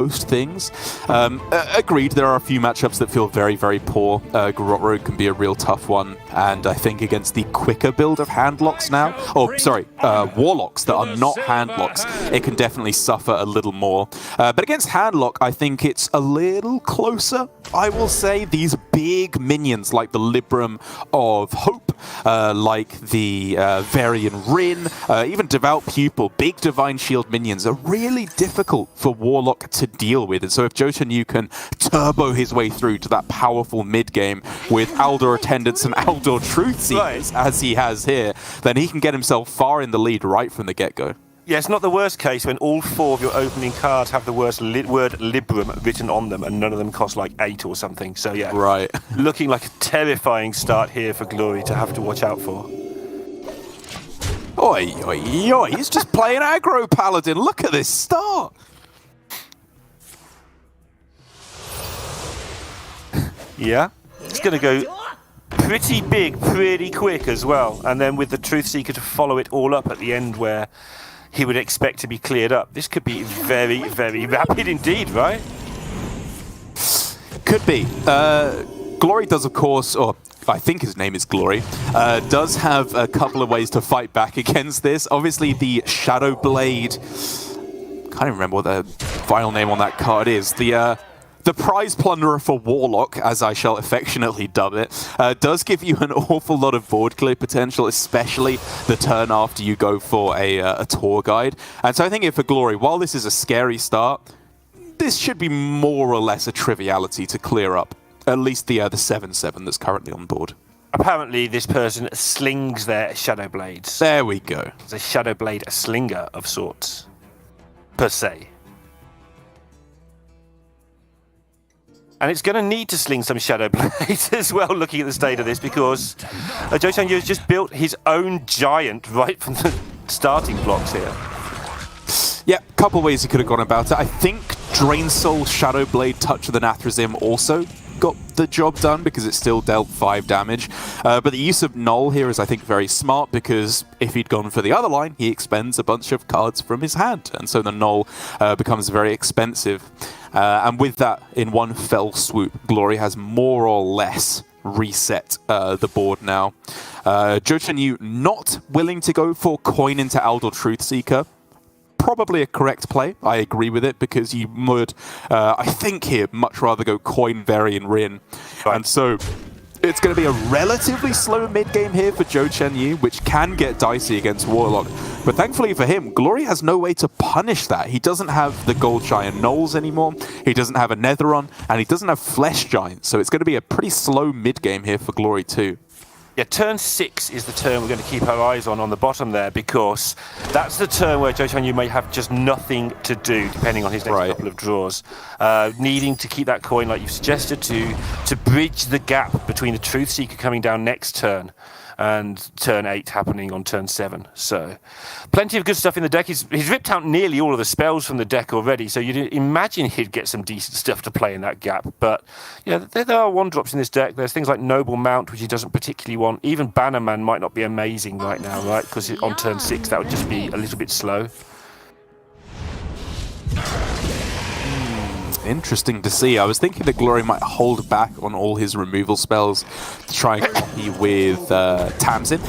most things. Agreed, there are a few matchups that feel very, very poor. Garrote Rogue can be a real tough one, and I think against the quicker build of handlocks now, or sorry, warlocks that are not handlocks, it can definitely suffer a little more. But against handlock, I think it's a little closer. I will say these big minions like the Libram of Hope, like the Varian Rin, even Devout Pupil, big Divine Shield minions are really difficult for Warlock to deal with. And so if JheickWeiss can turbo his way through to that powerful mid game with Aldor Attendants and Aldor Truthseekers, as he has here, then he can get himself far in the lead right from the get-go. Yeah, it's not the worst case when all 4 of your opening cards have the word Libram written on them and none of them cost like 8 or something. So yeah, right. Looking like a terrifying start here for Glory to have to watch out for. Oi, oi, oi, he's just playing aggro Paladin. Look at this start. Yeah, it's going to go pretty big, pretty quick as well. And then with the Truthseeker to follow it all up at the end where he would expect to be cleared up. This could be very, very rapid indeed, right? Could be. Glory does, of course, or I think his name is Glory, does have a couple of ways to fight back against this. Obviously, the Shadow Blade, can't even remember what the final name on that card is. The Prize Plunderer for Warlock, as I shall affectionately dub it, does give you an awful lot of board clear potential, especially the turn after you go for a tour guide. And so I think for Glory, while this is a scary start, this should be more or less a triviality to clear up. At least the 7/7 that's currently on board. Apparently, this person slings their Shadow Blades. There we go. It's a Shadow Blade slinger of sorts, per se. And it's going to need to sling some Shadow Blades as well, looking at the state of this, because JheickWeiss has just built his own giant right from the starting blocks here. Yeah, a couple ways he could have gone about it. I think Drain Soul, Shadow Blade, Touch of the Nathrazim also got the job done because it still dealt 5 damage. But the use of Null here is, I think, very smart because if he'd gone for the other line, he expends a bunch of cards from his hand. And so the Null becomes very expensive. And with that, in one fell swoop, Glory has more or less reset the board now. JheickWeiss not willing to go for coin into Aldor Truthseeker. Probably a correct play. I agree with it because you would, I think here, much rather go coin Varian Rin. Right. And so it's going to be a relatively slow mid-game here for JheickWeiss, which can get dicey against Warlock. But thankfully for him, Glory has no way to punish that. He doesn't have the Gold Giant Knolls anymore, he doesn't have a Netheron, and he doesn't have Flesh Giant. So it's going to be a pretty slow mid-game here for Glory too. Yeah, turn 6 is the turn we're going to keep our eyes on the bottom there, because that's the turn where JheickWeiss may have just nothing to do, depending on his next couple of draws. Needing to keep that coin, like you've suggested, to bridge the gap between the Truthseeker coming down next turn and turn 8 happening on turn 7. So plenty of good stuff in the deck. He's ripped out nearly all of the spells from the deck already, so you'd imagine he'd get some decent stuff to play in that gap. But yeah, there are 1-drops in this deck. There's things like Noble Mount, which he doesn't particularly want. Even Bannerman might not be amazing right now, right? Because on turn 6 that would just be a little bit slow. Interesting to see. I was thinking that Glory might hold back on all his removal spells to try and copy with Tamsin.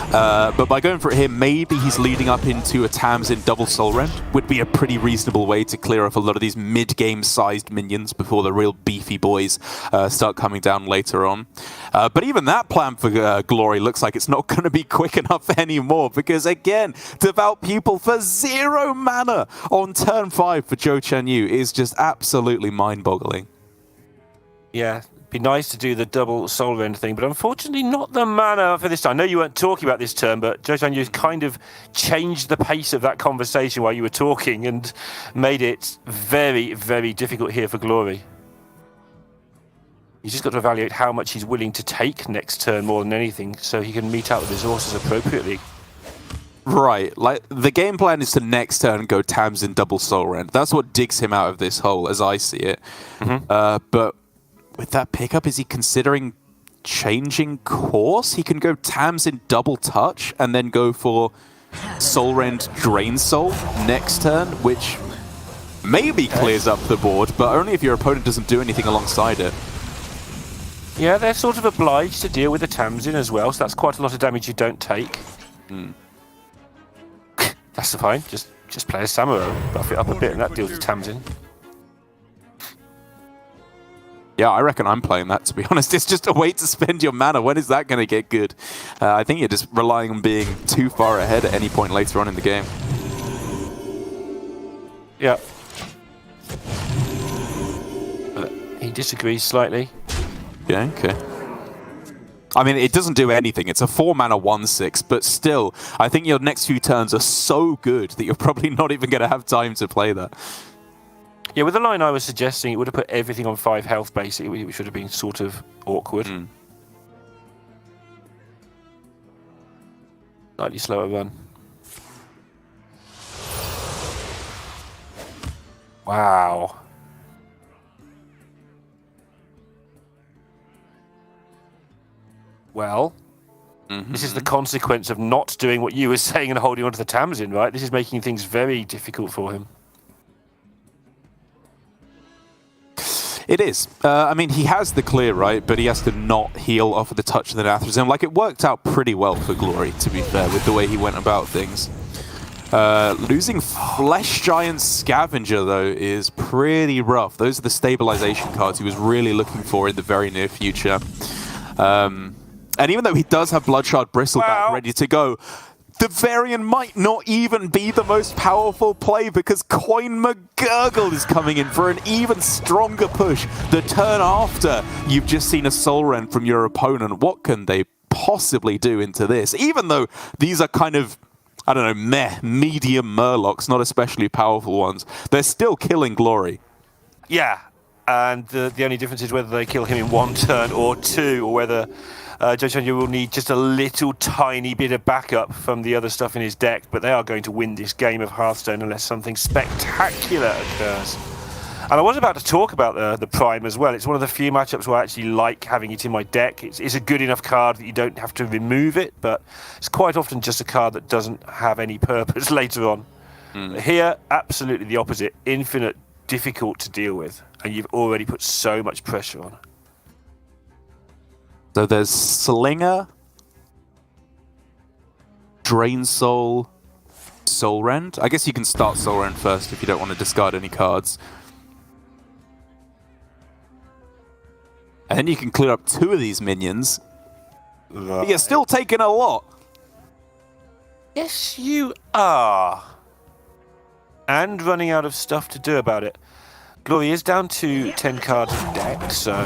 But by going for it here, maybe he's leading up into a Tamsin double Soul Rend. Would be a pretty reasonable way to clear off a lot of these mid-game sized minions before the real beefy boys start coming down later on. But even that plan for Glory looks like it's not going to be quick enough anymore, because again, Devout Pupil for 0 mana on turn 5 for JheickWeiss is just absolutely mind-boggling. Yeah. Be nice to do the double Soul Rend thing, but unfortunately not the mana for this time. I know you weren't talking about this turn, but JheickWeiss kind of changed the pace of that conversation while you were talking and made it very, very difficult here for Glory. He's just got to evaluate how much he's willing to take next turn more than anything, so he can mete out the resources appropriately. Right, like the game plan is to next turn go Tamsin double Soul Rend. That's what digs him out of this hole, as I see it. But with that pickup, is he considering changing course? He can go Tamsin double touch and then go for Soul Rend Drain Soul next turn, which maybe clears up the board, but only if your opponent doesn't do anything alongside it. Yeah, they're sort of obliged to deal with the Tamsin as well, so that's quite a lot of damage you don't take. That's fine, just play a Samuro, buff it up a bit, and that deals with Tamsin. Yeah, I reckon I'm playing that, to be honest. It's just a way to spend your mana. When is that going to get good? I think you're just relying on being too far ahead at any point later on in the game. Yeah. He disagrees slightly. Yeah, okay. I mean, it doesn't do anything. It's a 4-mana 1/6, but still, I think your next few turns are so good that you're probably not even going to have time to play that. Yeah, with the line I was suggesting, it would have put everything on 5 health, basically, which would have been sort of awkward. Slightly slower run. Wow. Well, this is the consequence of not doing what you were saying and holding on to the Tamsin, right? This is making things very difficult for him. It is. I mean, he has the clear, right? But he has to not heal off of the touch of the Nathrazim. Like, it worked out pretty well for Glory, to be fair, with the way he went about things. Losing Flesh Giant Scavenger, though, is pretty rough. Those are the stabilization cards he was really looking for in the very near future. And even though he does have Bloodshard Bristleback ready to go, the variant might not even be the most powerful play because Coin McGurgle is coming in for an even stronger push. The turn after you've just seen a Soul Rend from your opponent, what can they possibly do into this? Even though these are kind of, I don't know, medium Murlocs, not especially powerful ones, they're still killing Glory. Yeah, and the only difference is whether they kill him in 1 turn or 2, or whether JheickWeiss will need just a little tiny bit of backup from the other stuff in his deck, but they are going to win this game of Hearthstone unless something spectacular occurs. And I was about to talk about the Prime as well. It's one of the few matchups where I actually like having it in my deck. It's a good enough card that you don't have to remove it, but it's quite often just a card that doesn't have any purpose later on. Here, absolutely the opposite. Infinite, difficult to deal with, and you've already put so much pressure on. So there's Slinger, Drain Soul, Soul Rend. I guess you can start Soul Rend first if you don't want to discard any cards. And then you can clear up 2 of these minions. But you're still taking a lot. Yes, you are. And running out of stuff to do about it. Glory is down to 10 cards in deck, so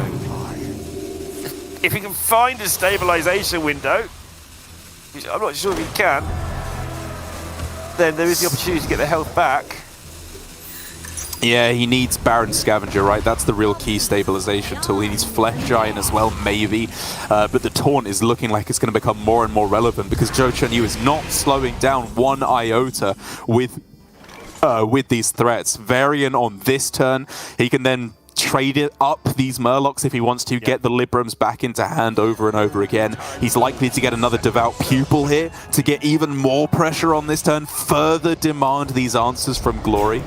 if he can find a stabilization window, which I'm not sure if he can, then there is the opportunity to get the health back. Yeah, he needs Baron Scavenger, right? That's the real key stabilization tool. He needs Flesh Giant as well, maybe. But the Taunt is looking like it's going to become more and more relevant because JheickWeiss is not slowing down 1 iota with these threats. Varian on this turn, he can then trade it up these Murlocs if he wants to, get the Librams back into hand over and over again. He's likely to get another Devout Pupil here to get even more pressure on this turn, further demand these answers from Glory.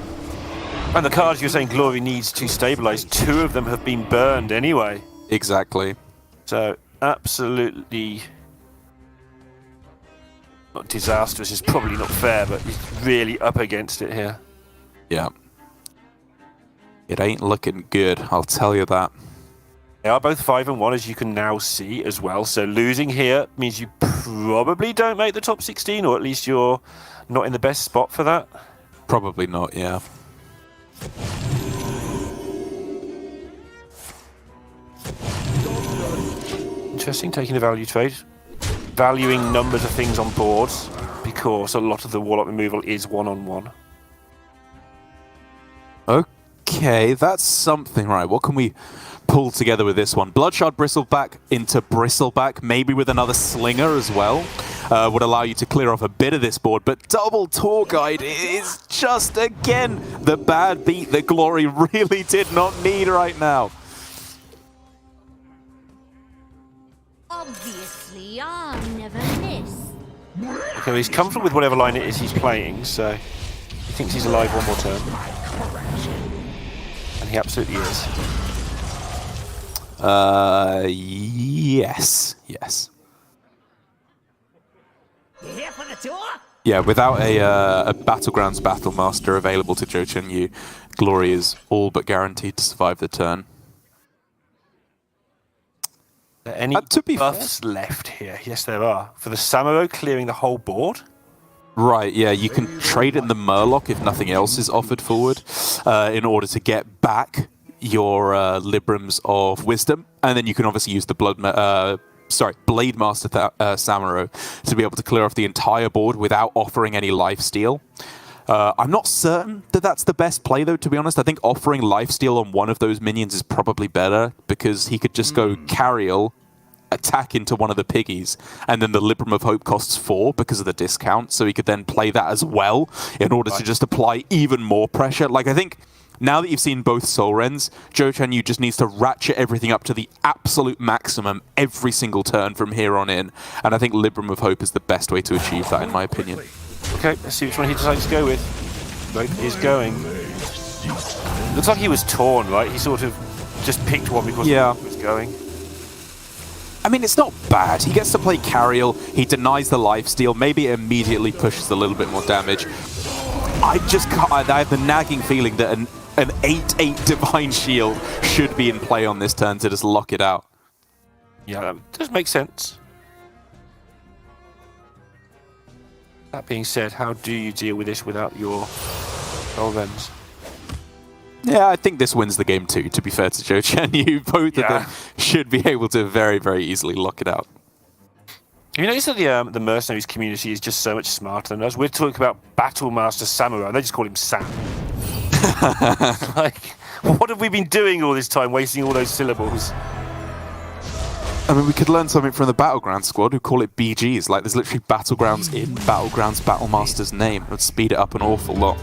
And the cards you're saying Glory needs to stabilize, 2 of them have been burned anyway. Exactly. So, absolutely not disastrous is probably not fair, but he's really up against it here. Yeah. It ain't looking good, I'll tell you that. They are both 5 and 1, as you can now see as well. So losing here means you probably don't make the top 16, or at least you're not in the best spot for that. Probably not, yeah. Interesting, taking a value trade. Valuing numbers of things on boards, because a lot of the Warlock removal is one-on-one. Okay, that's something, right? What can we pull together with this one? Bloodshard Bristleback into Bristleback, maybe with another Slinger as well, would allow you to clear off a bit of this board, but Double Tour Guide is just, again, the bad beat that Glory really did not need right now. Obviously, I never miss. Okay, he's comfortable with whatever line it is he's playing, so he thinks he's alive one more turn. And he absolutely is. Yes. Yeah, without a Battlegrounds Battlemaster available to JheickWeiss, Glory is all but guaranteed to survive the turn. Are there any buffs left here? Yes, there are. For the Samuro clearing the whole board? Right, yeah, you can trade in the Murloc if nothing else is offered forward in order to get back your Librams of Wisdom, and then you can obviously use the Blade Master Samuro to be able to clear off the entire board without offering any lifesteal. I'm not certain that that's the best play, though, to be honest. I think offering lifesteal on one of those minions is probably better, because he could just go Cariel, attack into one of the piggies, and then the Libram of Hope costs 4 because of the discount, so he could then play that as well in order to just apply even more pressure. Like, I think now that you've seen both Soul Rens, JheickWeiss just needs to ratchet everything up to the absolute maximum every single turn from here on in, and I think Libram of Hope is the best way to achieve that, in my opinion. Okay, let's see which one he decides to go with. Vote is going. Looks like he was torn, right? He sort of just picked one because he was going. I mean, it's not bad. He gets to play Cariel, he denies the lifesteal, maybe it immediately pushes a little bit more damage. I have the nagging feeling that an 8/8 Divine Shield should be in play on this turn to just lock it out. Yeah, that does make sense. That being said, how do you deal with this without your Soul Rens? Yeah, I think this wins the game too, to be fair to JheickWeiss. Both of them should be able to very, very easily lock it out. You notice that the Mercenaries community is just so much smarter than us. We're talking about Battlemaster Samurai, and they just call him Sam. Like, what have we been doing all this time, wasting all those syllables? I mean, we could learn something from the Battlegrounds squad who call it BGs. Like, there's literally Battlegrounds in Battlegrounds Battlemaster's name. It would speed it up an awful lot.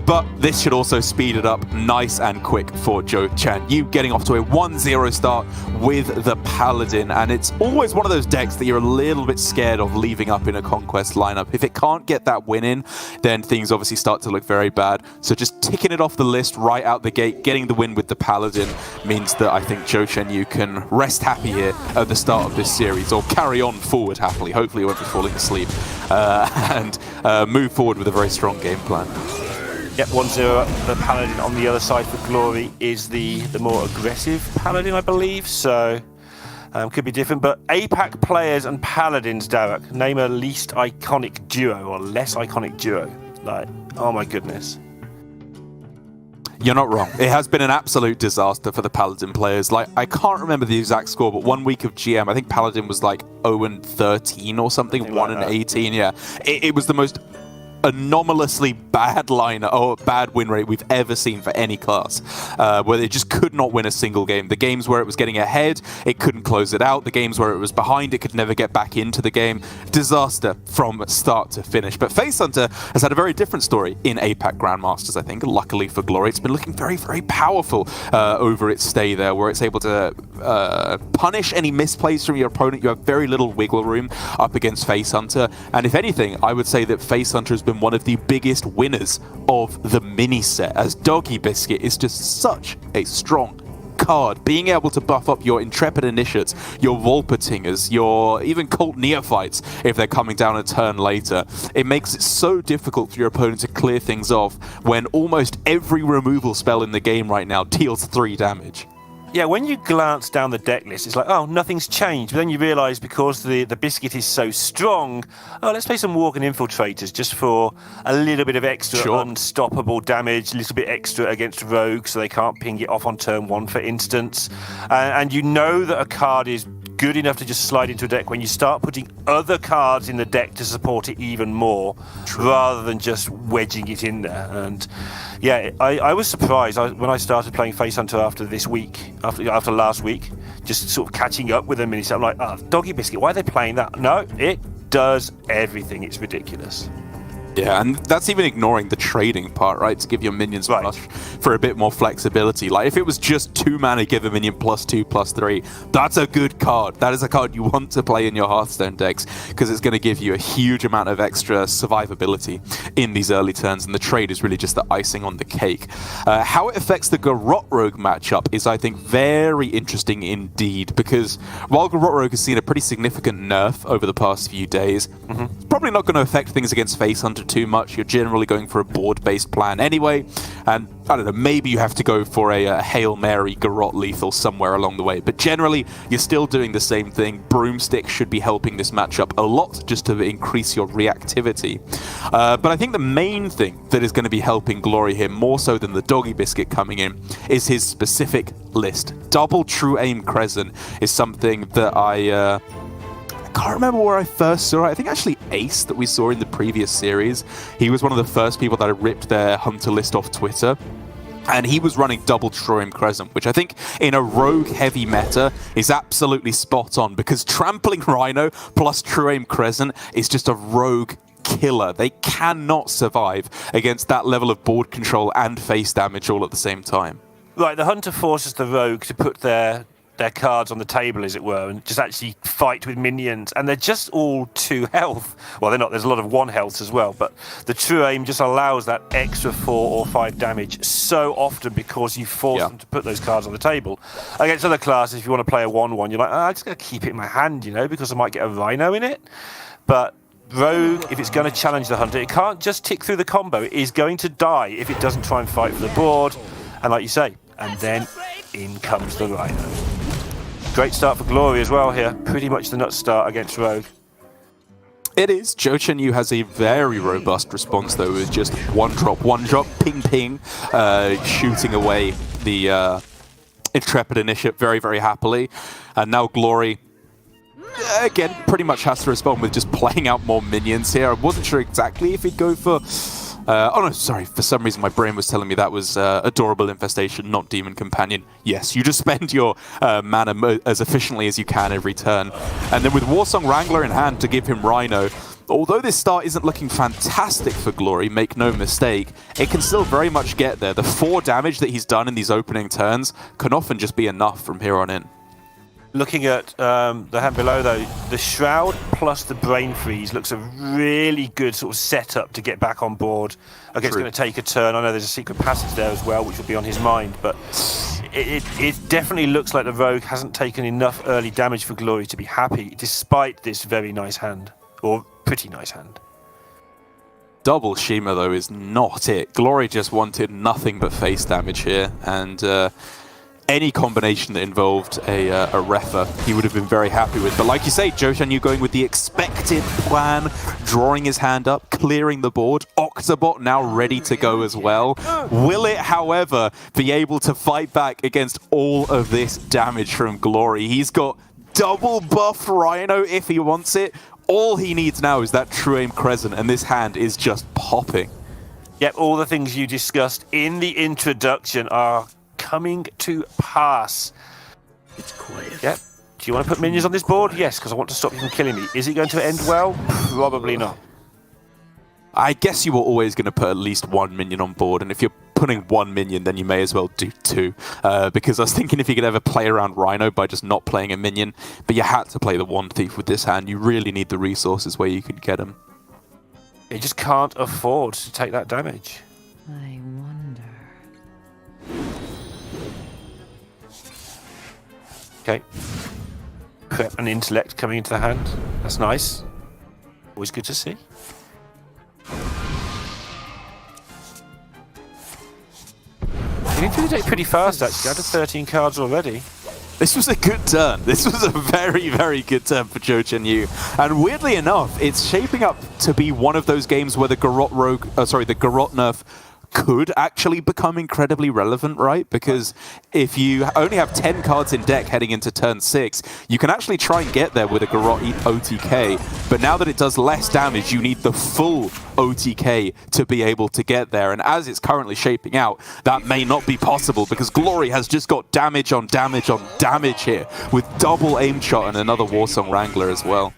But this should also speed it up nice and quick for JheickWeiss. Getting off to a 1-0 start with the Paladin. And it's always one of those decks that you're a little bit scared of leaving up in a Conquest lineup. If it can't get that win in, then things obviously start to look very bad. So just ticking it off the list right out the gate, getting the win with the Paladin, means that I think JheickWeiss can rest happy here at the start of this series, or carry on forward happily. Hopefully he won't be falling asleep, and move forward with a very strong game plan. Yep, 1-0. The Paladin on the other side for Glory is the more aggressive Paladin, I believe, so could be different. But APAC players and Paladins, Derek, name a least iconic duo or less iconic duo. Like, oh my goodness. You're not wrong. It has been an absolute disaster for the Paladin players. Like, I can't remember the exact score, but 1 week of GM, I think Paladin was like 0-13 or something, 1-18. Yeah, it was the most anomalously bad line or bad win rate we've ever seen for any class, where they just could not win a single game. The games where it was getting ahead, it couldn't close it out. The games where it was behind, it could never get back into the game. Disaster from start to finish. But Face Hunter has had a very different story in APAC Grandmasters, I think. Luckily for Glory, it's been looking very, very powerful over its stay there, where it's able to punish any misplays from your opponent. You have very little wiggle room up against Face Hunter. And if anything, I would say that Face Hunter has been one of the biggest winners of the mini set, as Doggy Biscuit is just such a strong card. Being able to buff up your Intrepid Initiates, your Volpatingers, your even Cult Neophytes if they're coming down a turn later, it makes it so difficult for your opponent to clear things off when almost every removal spell in the game right now deals 3 damage. Yeah, when you glance down the deck list, it's like, oh, nothing's changed. But then you realise because the biscuit is so strong, oh, let's play some Worgen Infiltrators just for a little bit of extra unstoppable damage, a little bit extra against rogues so they can't ping it off on turn 1, for instance. And you know that a card is good enough to just slide into a deck when you start putting other cards in the deck to support it even more, rather than just wedging it in there. And yeah, I was surprised when I started playing Face Hunter after this week, after last week, just sort of catching up with them, and I'm like, oh, Doggy Biscuit, why are they playing that? No, it does everything. It's ridiculous. Yeah, and that's even ignoring the trading part, right? To give your minions plus for a bit more flexibility. Like, if it was just 2 mana, give a minion +2/+3, that's a good card. That is a card you want to play in your Hearthstone decks, because it's going to give you a huge amount of extra survivability in these early turns, and the trade is really just the icing on the cake. How it affects the Garrote Rogue matchup is, I think, very interesting indeed, because while Garrote Rogue has seen a pretty significant nerf over the past few days, it's probably not going to affect things against Face Hunter too much. You're generally going for a board-based plan anyway, and I don't know, maybe you have to go for a Hail Mary Garrote lethal somewhere along the way, but generally you're still doing the same thing. Broomstick should be helping this matchup a lot just to increase your reactivity. But I think the main thing that is going to be helping Glory here, more so than the Doggy Biscuit coming in, is his specific list. Double True Aim Crescent is something that I can't remember where I first saw it. I think actually Ace, that we saw in the previous series, he was one of the first people that had ripped their Hunter list off Twitter. And he was running double True Aim Crescent, which I think in a rogue heavy meta is absolutely spot on, because Trampling Rhino plus True Aim Crescent is just a rogue killer. They cannot survive against that level of board control and face damage all at the same time. Right, the Hunter forces the Rogue to put their cards on the table, as it were, and just actually fight with minions, and they're just all 2 health. Well, they're not. There's a lot of 1 health as well, but the True Aim just allows that extra 4 or 5 damage so often, because you force them to put those cards on the table. Against other classes, if you want to play a 1/1, you're like, I'm just going to keep it in my hand, you know, because I might get a Rhino in it. But Rogue, if it's going to challenge the Hunter, it can't just tick through the combo. It is going to die if it doesn't try and fight for the board. And like you say, and then in comes the Rhino. Great start for Glory as well here. Pretty much the nut start against Rogue. It is. JheickWeiss has a very robust response, though, with just one drop, ping, ping, shooting away the Intrepid Initiate very, very happily. And now Glory, again, pretty much has to respond with just playing out more minions here. I wasn't sure exactly if he'd go for... oh no, sorry, for some reason my brain was telling me that was Adorable Infestation, not Demon Companion. Yes, you just spend your mana as efficiently as you can every turn. And then with Warsong Wrangler in hand to give him Rhino, although this start isn't looking fantastic for Glory, make no mistake, it can still very much get there. The 4 damage that he's done in these opening turns can often just be enough from here on in. Looking at the hand below, though, the Shroud plus the Brain Freeze looks a really good sort of setup to get back on board. Okay, it's going to take a turn. I know there's a secret passage there as well, which will be on his mind, but it definitely looks like the Rogue hasn't taken enough early damage for Glory to be happy, despite this very nice hand, or pretty nice hand. Double Shima, though, is not it. Glory just wanted nothing but face damage here, and... any combination that involved a Refa, he would have been very happy with. But like you say, JheickWeiss going with the expected plan, drawing his hand up, clearing the board. Octobot now ready to go as well. Will it, however, be able to fight back against all of this damage from Glory? He's got double buff Rhino if he wants it. All he needs now is that True Aim Crescent, and this hand is just popping. Yep, all the things you discussed in the introduction are coming to pass. It's quiet. Yep. Do you want to put minions on this board? Yes, because I want to stop you from killing me. Is it going to end well? Probably not. I guess you were always going to put at least 1 minion on board, and if you're putting 1 minion, then you may as well do 2. Because I was thinking if you could ever play around Rhino by just not playing a minion, but you had to play the Wand Thief with this hand. You really need the resources where you could get them. You just can't afford to take that damage. I wonder. Okay. Prep and intellect coming into the hand. That's nice. Always good to see. Getting through the deck pretty fast, actually. Out of 13 cards already. This was a good turn. This was a very, very good turn for JheickWeiss. And weirdly enough, it's shaping up to be one of those games where the Garrote nerf could actually become incredibly relevant, right? Because if you only have 10 cards in deck heading into turn 6, you can actually try and get there with a Garrote OTK. But now that it does less damage, you need the full OTK to be able to get there. And as it's currently shaping out, that may not be possible, because Glory has just got damage on damage on damage here, with double aim shot and another Warsong Wrangler as well.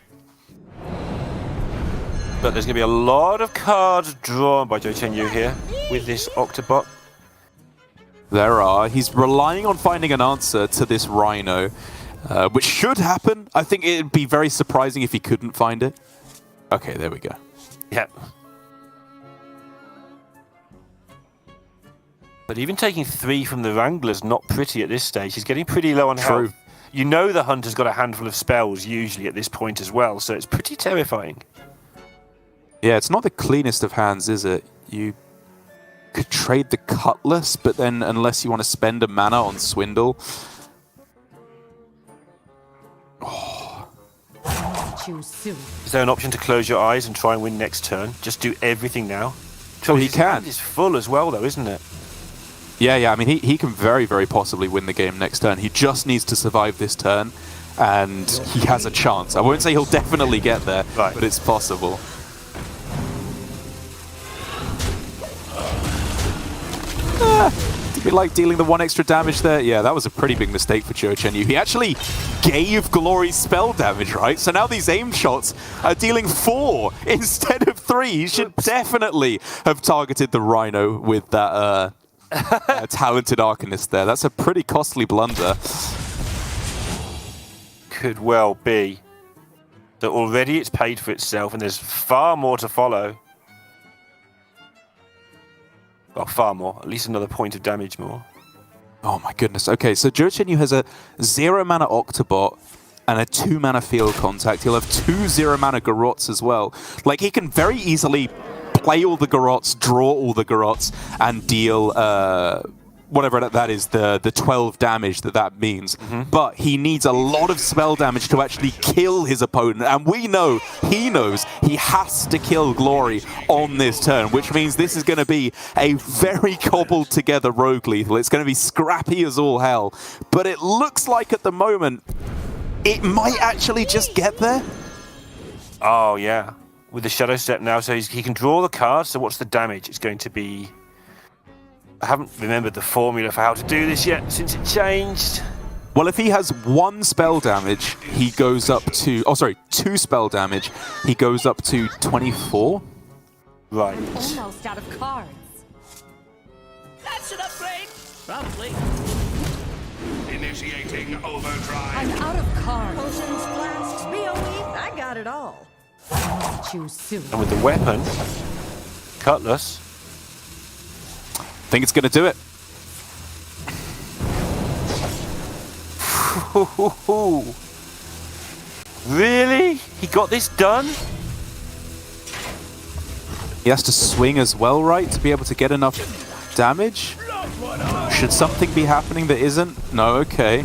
But there's going to be a lot of cards drawn by JheickWeiss here with this Octobot. There are. He's relying on finding an answer to this Rhino, which should happen. I think it'd be very surprising if he couldn't find it. Okay, there we go. Yeah. But even taking 3 from the Wrangler's not pretty at this stage. He's getting pretty low on health. You know the Hunter's got a handful of spells usually at this point as well, so it's pretty terrifying. Yeah, it's not the cleanest of hands, is it? You could trade the Cutlass, but then unless you want to spend a mana on Swindle... Oh. Is there an option to close your eyes and try and win next turn? Just do everything now? Oh, he can. It's full as well, though, isn't it? Yeah, I mean, he can very, very possibly win the game next turn. He just needs to survive this turn, and he has a chance. I won't say he'll definitely get there, but it's possible. Did we like dealing the 1 extra damage there? Yeah, that was a pretty big mistake for JheickWeiss. He actually gave Glory spell damage, right? So now these aim shots are dealing 4 instead of 3. He should definitely have targeted the Rhino with that... talented Arcanist there. That's a pretty costly blunder. Could well be that already it's paid for itself and there's far more to follow. Well, far more. At least another point of damage more. Oh my goodness. Okay, so JheickWeiss has a 0 mana Octobot and a 2 mana Field Contact. He'll have 2 0 mana Garots as well. Like, he can very easily play all the Garots, draw all the Garots, and deal whatever that is, the 12 damage that means. But he needs a lot of spell damage to actually kill his opponent, and we know, he knows, he has to kill Glory on this turn, which means this is going to be a very cobbled together Rogue Lethal. It's going to be scrappy as all hell, but it looks like at the moment it might actually just get there. Oh, yeah. With the Shadow Step now, so he can draw the cards. So what's the damage? It's going to be... I haven't remembered the formula for how to do this yet since it changed. Well, if he has 1 spell damage, he goes up to... Oh, sorry, 2 spell damage. He goes up to 24. Right. Almost out of cards. That's an upgrade. Probably. Initiating overdrive. I'm out of cards. Potions, flasks, BOE, I got it all. Choose soon. And with the weapon, Cutlass. I think it's going to do it. Really? He got this done? He has to swing as well, right, to be able to get enough damage? Should something be happening that isn't? No, okay.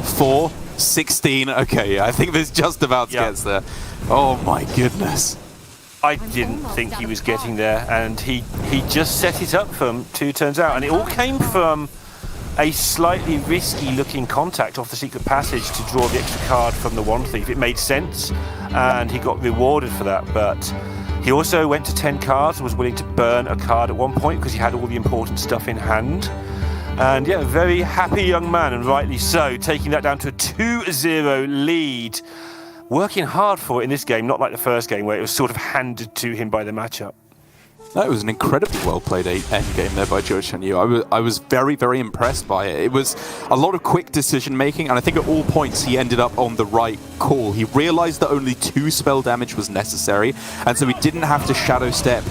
4, 16, okay, I think this just about gets there. Oh my goodness. I didn't think he was getting there, and he just set it up for him 2 turns out, and it all came from a slightly risky looking contact off the secret passage to draw the extra card from the Wand Thief. It made sense, and he got rewarded for that, but he also went to 10 cards and was willing to burn a card at one point because he had all the important stuff in hand. And yeah, a very happy young man, and rightly so, taking that down to a 2-0 lead. Working hard for it in this game, not like the first game where it was sort of handed to him by the matchup. That was an incredibly well-played endgame there by JheickWeiss. I was very, very impressed by it. It was a lot of quick decision-making, and I think at all points he ended up on the right call. He realized that only 2 spell damage was necessary, and so he didn't have to Shadow Step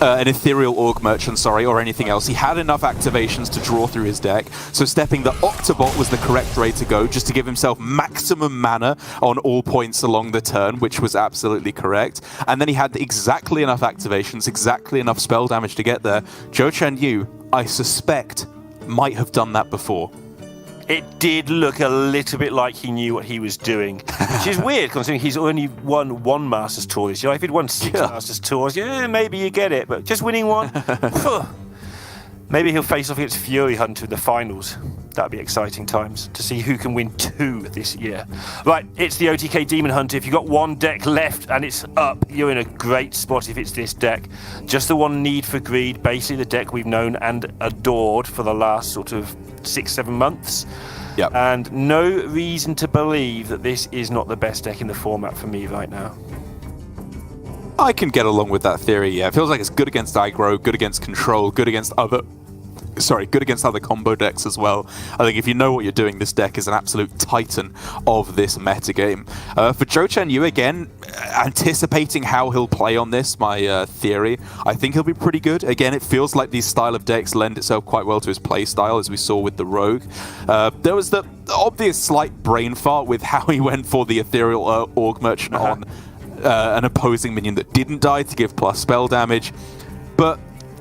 an Ethereal Orc Merchant, or anything else. He had enough activations to draw through his deck, so stepping the Octobot was the correct way to go, just to give himself maximum mana on all points along the turn, which was absolutely correct. And then he had exactly enough activations, exactly enough spell damage to get there. JheickWeiss, I suspect, might have done that before. It did look a little bit like he knew what he was doing, which is weird considering he's only won 1 Masters Tour this year. If he'd won 6 Masters Tours, yeah, maybe you get it, but just winning 1, maybe he'll face off against Fury Hunter in the finals. That'd be exciting times to see who can win 2 this year. Right, it's the OTK Demon Hunter. If you've got 1 deck left and it's up, you're in a great spot if it's this deck. Just the one Need for Greed, basically the deck we've known and adored for the last sort of 6-7 months. Yep. And no reason to believe that this is not the best deck in the format for me right now. I can get along with that theory, yeah. It feels like it's good against aggro, good against control, good against other combo decks as well. I think if you know what you're doing, this deck is an absolute titan of this metagame. For JheickWeiss, again, anticipating how he'll play on this, my theory, I think he'll be pretty good. Again, it feels like these style of decks lend itself quite well to his play style, as we saw with the Rogue. There was the obvious slight brain fart with how he went for the Ethereal Org Merchant on an opposing minion that didn't die to give plus spell damage. But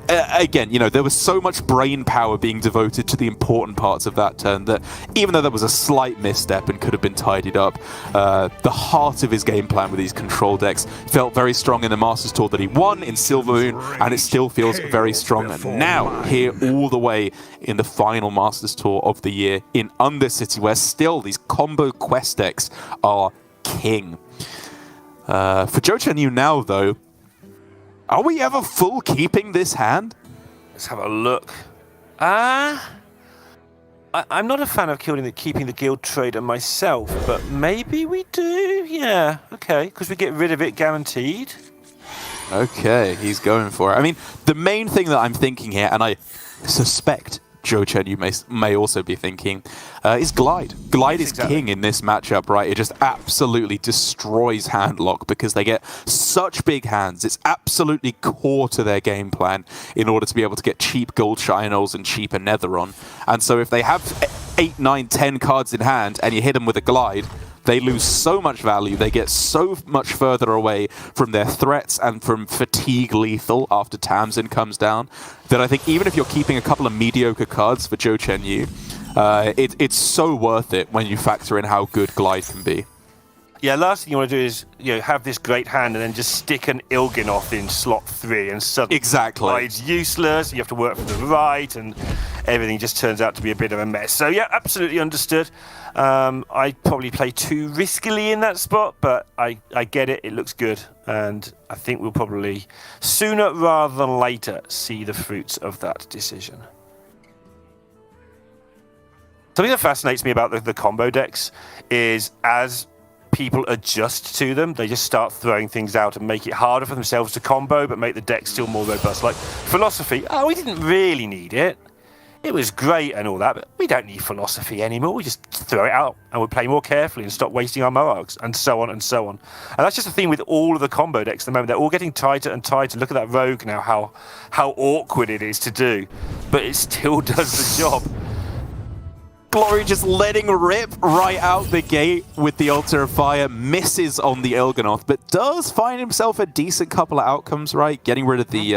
again, you know, there was so much brain power being devoted to the important parts of that turn that even though there was a slight misstep and could have been tidied up, the heart of his game plan with these control decks felt very strong in the Masters Tour that he won in Silver Moon, and it still feels very strong now here all the way in the final Masters Tour of the year in Undercity, where still these combo quest decks are king. For JheickWeiss now, though, are we ever full keeping this hand? Let's have a look. I'm not a fan of keeping the Guild Trader myself, but maybe we do. Yeah, okay, because we get rid of it guaranteed. Okay, he's going for it. I mean, the main thing that I'm thinking here, and I suspect JheickWeiss may also be thinking, is Glide. Glide is king in this matchup, right? It just absolutely destroys Handlock because they get such big hands. It's absolutely core to their game plan in order to be able to get cheap Gold Shinels and cheaper Netheron. And so if they have 8, 9, 10 cards in hand and you hit them with a Glide, they lose so much value, they get so much further away from their threats and from fatigue lethal after Tamsin comes down, that I think even if you're keeping a couple of mediocre cards for JheickWeiss, it's so worth it when you factor in how good Glide can be. Yeah, last thing you want to do is have this great hand and then just stick an Il'gynoth in slot 3 and suddenly Glide's useless, you have to work from the right and everything just turns out to be a bit of a mess. So yeah, absolutely understood. I probably play too riskily in that spot, but I get it, it looks good, and I think we'll probably sooner rather than later see the fruits of that decision. Something that fascinates me about the combo decks is as people adjust to them, they just start throwing things out and make it harder for themselves to combo, but make the deck still more robust. Like Philosophy, we didn't really need it. It was great and all that, but we don't need Philosophy anymore. We just throw it out and we'll play more carefully and stop wasting our Moargs, and so on and so on. And that's just the thing with all of the combo decks at the moment. They're all getting tighter and tighter. Look at that Rogue now, how awkward it is to do, but it still does the job. Glory just letting rip right out the gate with the Altar of Fire, misses on the Il'gynoth, but does find himself a decent couple of outcomes, right? Getting rid of the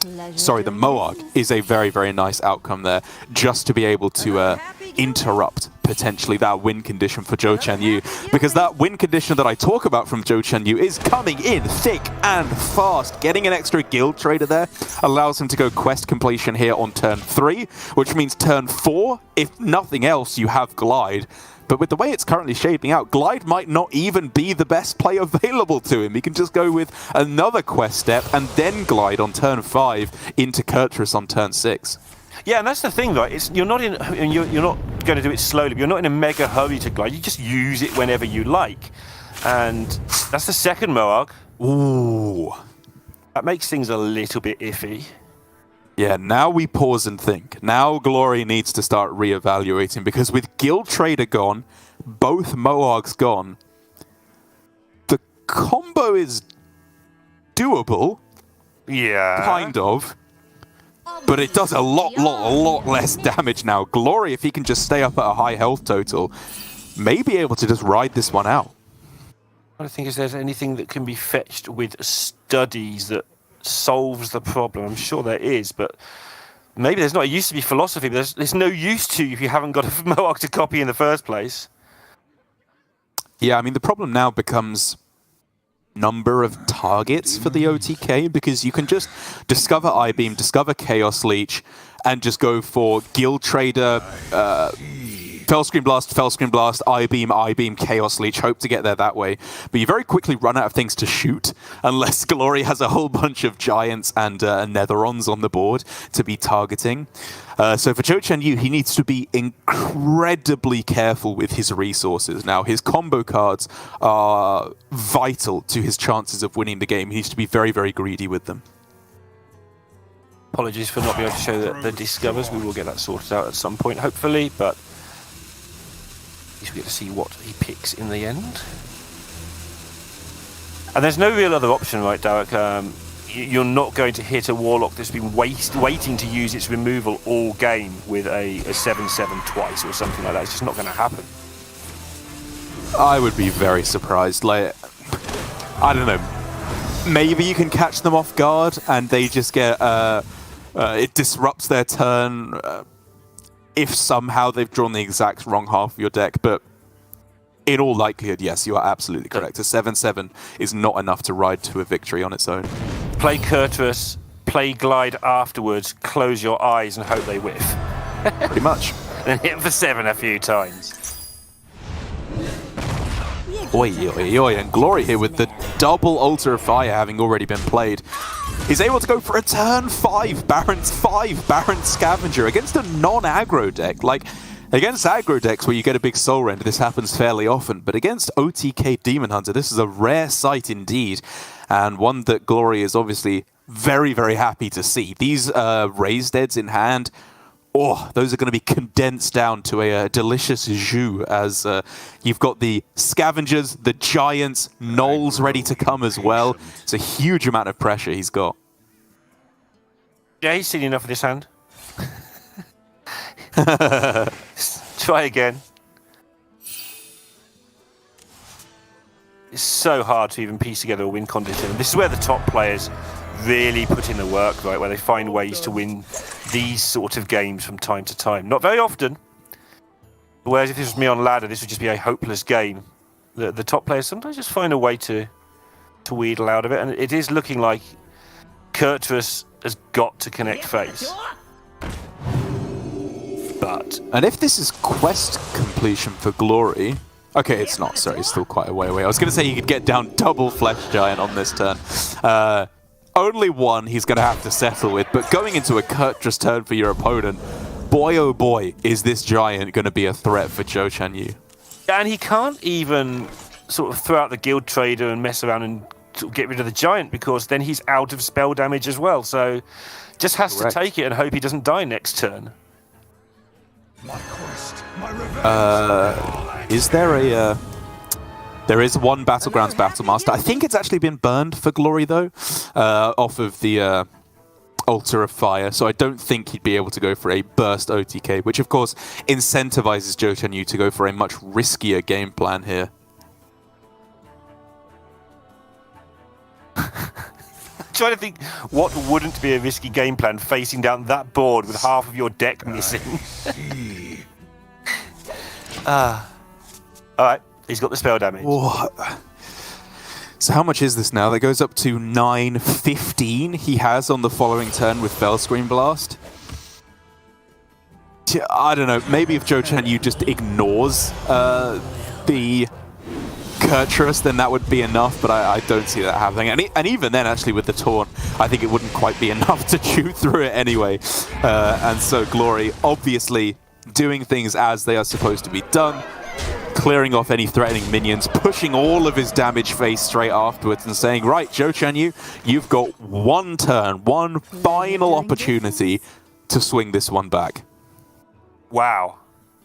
the Moarg is a very, very nice outcome there, just to be able to interrupt potentially that win condition for JheickWeiss, because that win condition that I talk about from JheickWeiss is coming in thick and fast. Getting an extra Guild Trader there allows him to go quest completion here on turn 3, which means turn 4, if nothing else, you have Glide. But with the way it's currently shaping out, Glide might not even be the best play available to him. He can just go with another quest step and then Glide on turn 5 into Kurtrus on turn 6. Yeah, and that's the thing, right? You're not going to do it slowly. But you're not in a mega hurry to Glide. You just use it whenever you like, and that's the second Moarg. Ooh, that makes things a little bit iffy. Yeah, now we pause and think. Now Glory needs to start reevaluating, because with Guild Trader gone, both Moargs gone, the combo is doable. Yeah. Kind of. But it does a lot less damage now. Glory, if he can just stay up at a high health total, may be able to just ride this one out. I don't think there's anything that can be fetched with studies that solves the problem. I'm sure there is, but maybe there's not. It used to be Philosophy, but there's no use to if you haven't got a Moarg to copy in the first place. Yeah, I mean, the problem now becomes number of targets for the OTK, because you can just discover I-Beam, discover Chaos Leech, and just go for Guild Trader, Fell Screen Blast, I beam, Chaos Leech, hope to get there that way. But you very quickly run out of things to shoot, unless Glory has a whole bunch of Giants and Netherons on the board to be targeting. So for JheickWeiss, he needs to be incredibly careful with his resources. Now, his combo cards are vital to his chances of winning the game. He needs to be very, very greedy with them. Apologies for not being able to show the discovers. We will get that sorted out at some point, hopefully, but at least we get to see what he picks in the end. And there's no real other option, right, Derek? You're not going to hit a Warlock that's been waiting to use its removal all game with a 7/7 twice or something like that. It's just not going to happen. I would be very surprised. Like, I don't know. Maybe you can catch them off guard and they just get... it disrupts their turn if somehow they've drawn the exact wrong half of your deck, but in all likelihood, yes, you are absolutely correct. A 7/7 is not enough to ride to a victory on its own. Play Kurtrus, play Glide afterwards, close your eyes and hope they whiff. Pretty much. And hit for 7 a few times. Oi, oi, oi, and Glory here with the double Altar of Fire having already been played. He's able to go for a turn 5 Baron Scavenger against a non-aggro deck. Like, against aggro decks where you get a big Soul Render, this happens fairly often, but against OTK Demon Hunter, this is a rare sight indeed, and one that Glory is obviously very, very happy to see. These Raised Deads in hand, oh, those are going to be condensed down to a delicious jus, as you've got the Scavengers, the Giants, Gnolls ready to come as well. It's a huge amount of pressure he's got. Yeah, he's seen enough of this hand. Try again. It's so hard to even piece together a win condition. This is where the top players really put in the work, right? Where they find ways to win these sort of games from time to time. Not very often. Whereas if this was me on ladder, this would just be a hopeless game. The top players sometimes just find a way to wheedle out of it, and it is looking like Kurtrus has got to connect face. But and if this is quest completion for Glory, okay, it's not. Sorry, it's still quite a way away. I was going to say he could get down double Flesh Giant on this turn. Only one he's going to have to settle with, but going into a Kurtrus turn for your opponent, boy oh boy, is this Giant going to be a threat for JheickWeiss. And he can't even sort of throw out the Guild Trader and mess around and sort of get rid of the Giant, because then he's out of spell damage as well. So just has to take it and hope he doesn't die next turn. Is there a... There is one Battlegrounds Battlemaster. I think it's actually been burned for Glory, though, off of the Altar of Fire, so I don't think he'd be able to go for a burst OTK, which, of course, incentivizes JheickWeiss to go for a much riskier game plan here. Trying to think what wouldn't be a risky game plan facing down that board with half of your deck missing. Alright, he's got the spell damage. Whoa. So how much is this now? That goes up to 915 he has on the following turn with Fell Screen Blast. I don't know, maybe if JheickWeiss just ignores the Kurtrus, then that would be enough, but I don't see that happening. And even then, actually, with the Taunt, I think it wouldn't quite be enough to chew through it anyway. And so Glory, obviously, doing things as they are supposed to be done, clearing off any threatening minions, pushing all of his damage face straight afterwards and saying, right, JheickWeiss, you've got one turn, one final opportunity to swing this one back. Wow.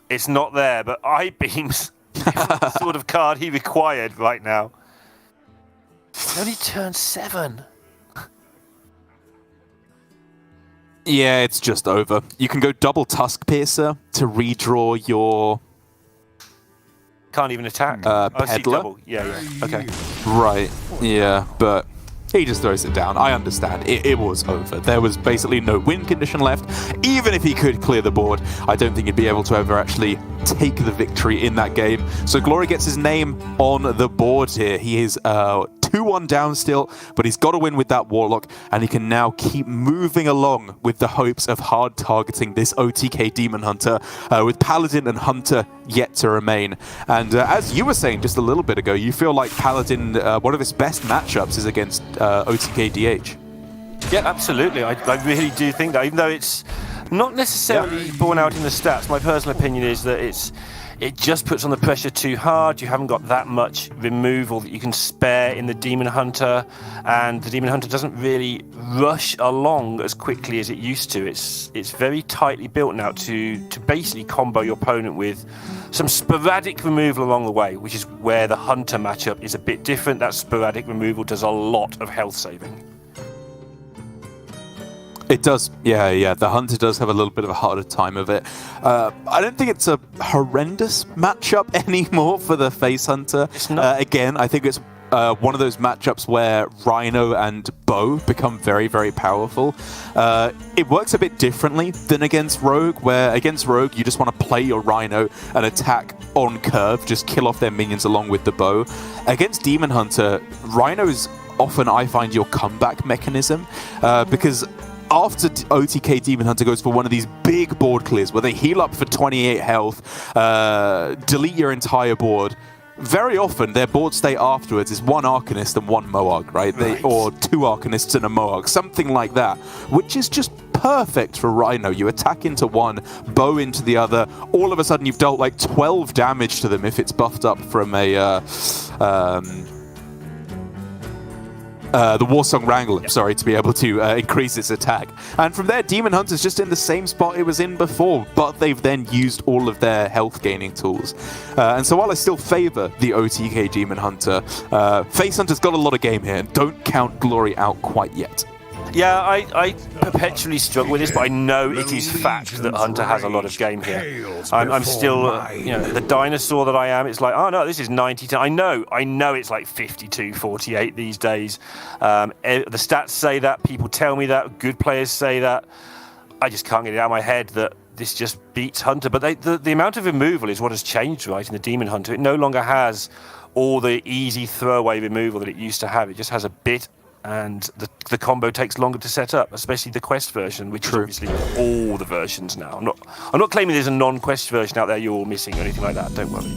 It's not there, but I-beams the sort of card he required right now. He only turned 7. Yeah, it's just over. You can go double Tusk Piercer to redraw your... Can't even attack. Peddler? Yeah. Okay. Right, yeah, but he just throws it down. I understand. It was over. There was basically no win condition left. Even if he could clear the board, I don't think he'd be able to ever actually take the victory in that game. So Glory gets his name on the board here. He is 2 2-1 down still, but he's got to win with that Warlock, and he can now keep moving along with the hopes of hard targeting this OTK Demon Hunter, with Paladin and Hunter yet to remain. And as you were saying just a little bit ago, you feel like Paladin, one of his best matchups is against OTK DH. Yeah, absolutely. I really do think that, even though it's not necessarily borne out in the stats, my personal opinion is that it just puts on the pressure too hard. You haven't got that much removal that you can spare in the Demon Hunter, and the Demon Hunter doesn't really rush along as quickly as it used to. It's very tightly built now to basically combo your opponent with some sporadic removal along the way, which is where the Hunter matchup is a bit different. That sporadic removal does a lot of health saving. It does, yeah. The Hunter does have a little bit of a harder time of it. I don't think it's a horrendous matchup anymore for the Face Hunter. It's not. Again, I think it's one of those matchups where Rhino and Bow become very, very powerful. It works a bit differently than against Rogue, where against Rogue you just want to play your Rhino and attack on curve, just kill off their minions along with the Bow. Against Demon Hunter, Rhino's often, I find, your comeback mechanism, because after OTK Demon Hunter goes for one of these big board clears where they heal up for 28 health, delete your entire board, very often their board state afterwards is one Arcanist and one Moarg, right? Or two Arcanists and a Moarg, something like that, which is just perfect for Rhino. You attack into one, Bow into the other, all of a sudden you've dealt like 12 damage to them if it's buffed up from a the Warsong Wrangler, sorry, to be able to increase its attack. And from there, Demon Hunter's just in the same spot it was in before, but they've then used all of their health gaining tools. And so while I still favor the OTK Demon Hunter, Face Hunter's got a lot of game here, and don't count Glory out quite yet. Yeah, I perpetually struggle with this, but I know it is fact that Hunter has a lot of game here. I'm still, the dinosaur that I am, it's like, oh no, this is 90. I know it's like 52-48 these days. The stats say that, people tell me that, good players say that. I just can't get it out of my head that this just beats Hunter. But the amount of removal is what has changed, right, in the Demon Hunter. It no longer has all the easy throwaway removal that it used to have. It just has a bit, and the combo takes longer to set up, especially the quest version, which is obviously all the versions now. I'm not claiming there's a non-quest version out there you're all missing or anything like that, don't worry.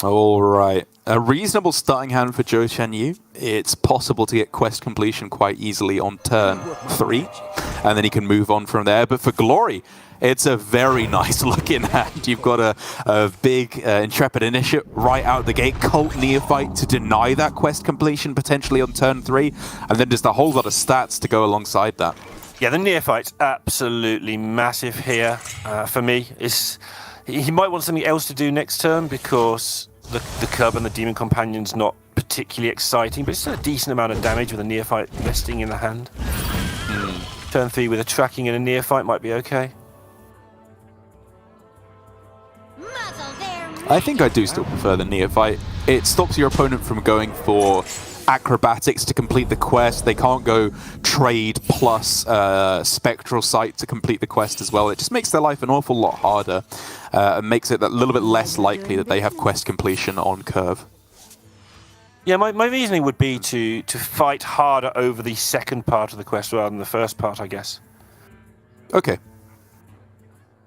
All right. A reasonable starting hand for JheickWeiss. It's possible to get quest completion quite easily on turn 3, and then he can move on from there. But for Glory, it's a very nice looking hand. You've got a big Intrepid Initiate right out the gate, Cult Neophyte to deny that quest completion potentially on turn 3, and then just a whole lot of stats to go alongside that. Yeah, the Neophyte's absolutely massive here for me. He might want something else to do next turn because the Cub and the Demon Companion's not particularly exciting, but it's still a decent amount of damage with a Neophyte resting in the hand. Turn 3 with a tracking and a Neophyte might be okay. I think I do still prefer the Neophyte. It stops your opponent from going for acrobatics to complete the quest. They can't go trade plus Spectral Sight to complete the quest as well. It just makes their life an awful lot harder and makes it a little bit less likely that they have quest completion on curve. Yeah, my reasoning would be to fight harder over the second part of the quest rather than the first part, I guess. Okay.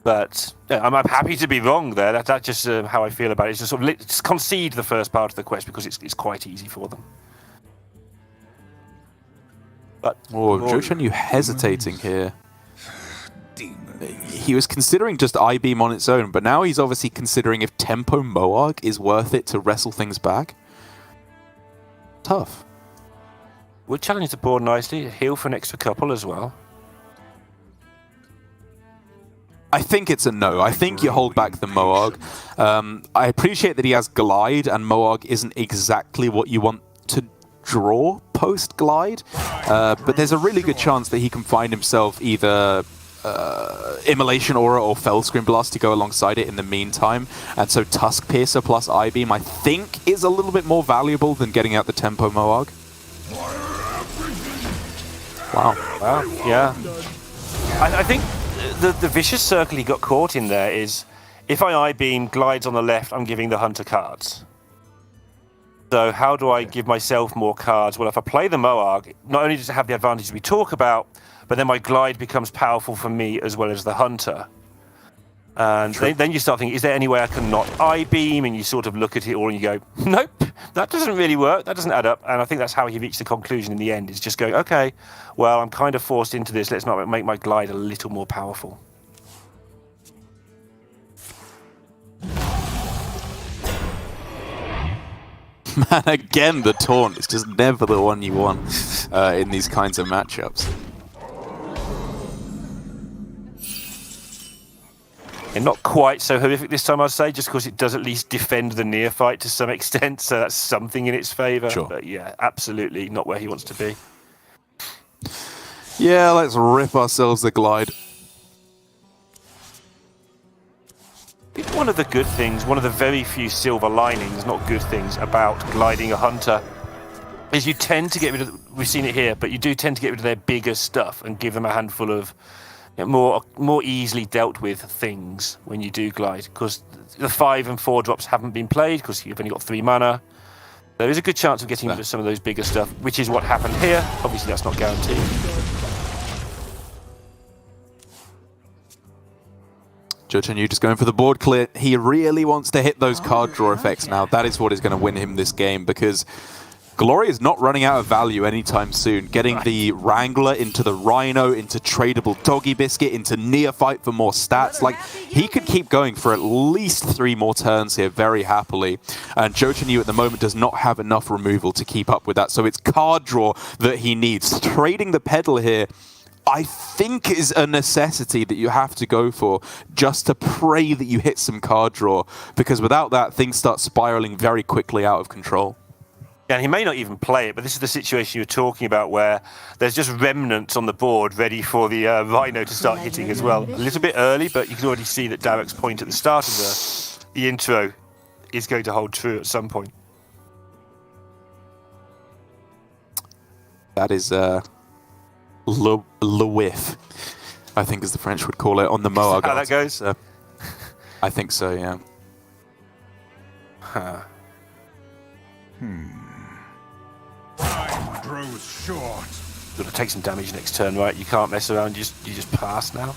But I'm happy to be wrong there. That's just how I feel about it. It's just sort of just concede the first part of the quest because it's quite easy for them. But JheickWeiss hesitating here. He was considering just I-Beam on its own, but now he's obviously considering if Tempo Moarg is worth it to wrestle things back. Tough. Would challenge the board nicely. Heal for an extra couple as well. I think it's a no. I think you hold back the Moarg. I appreciate that he has Glide, and Moarg isn't exactly what you want to draw post-Glide, but there's a really good chance that he can find himself either Immolation Aura or Fellscream Blast to go alongside it in the meantime, and so Tusk Piercer plus I-Beam I think is a little bit more valuable than getting out the Tempo Moarg. Wow. Yeah. I think the vicious circle he got caught in there is if I I-beam, glides on the left, I'm giving the hunter cards. So how do I give myself more cards? Well, if I play the Moarg, not only does it have the advantage we talk about, but then my glide becomes powerful for me as well as the hunter. And then you start thinking, is there any way I can not I-beam? And you sort of look at it all and you go, nope, that doesn't really work. That doesn't add up. And I think that's how he reached the conclusion in the end, is just going, okay, well, I'm kind of forced into this. Let's not make my glide a little more powerful. Man, again, the taunt is just never the one you want in these kinds of matchups. And not quite so horrific this time, I'd say, just because it does at least defend the neophyte to some extent, so that's something in its favour. Sure. But yeah, absolutely not where he wants to be. Yeah, let's rip ourselves a glide. One of the good things, one of the very few silver linings, not good things, about gliding a hunter is you tend to get rid of, we've seen it here, but you do tend to get rid of their bigger stuff and give them a handful of more easily dealt with things when you do glide, because the 5 and 4 drops haven't been played because you've only got 3 mana. There is a good chance of getting rid of some of those bigger stuff, which is what happened here. Obviously, that's not guaranteed. JheickWeiss just going for the board clear. He really wants to hit those card draw effects now. That is what is going to win him this game, because Glory is not running out of value anytime soon. Getting the Wrangler into the Rhino, into tradable Doggy Biscuit, into Neophyte for more stats. Like, he could keep going for at least 3 more turns here very happily. And JheickWeiss at the moment does not have enough removal to keep up with that. So it's card draw that he needs. Trading the pedal here, I think, is a necessity that you have to go for, just to pray that you hit some card draw, because without that, things start spiraling very quickly out of control. And he may not even play it, but this is the situation you were talking about, where there's just remnants on the board ready for the Rhino to start hitting as well. A little bit early, but you can already see that Derek's point at the start of the intro is going to hold true at some point. That is le whiff, I think, as the French would call it, on the Moarg. How that goes? I think so, yeah. Time grows short. Got to take some damage next turn, right? You can't mess around. You just pass now.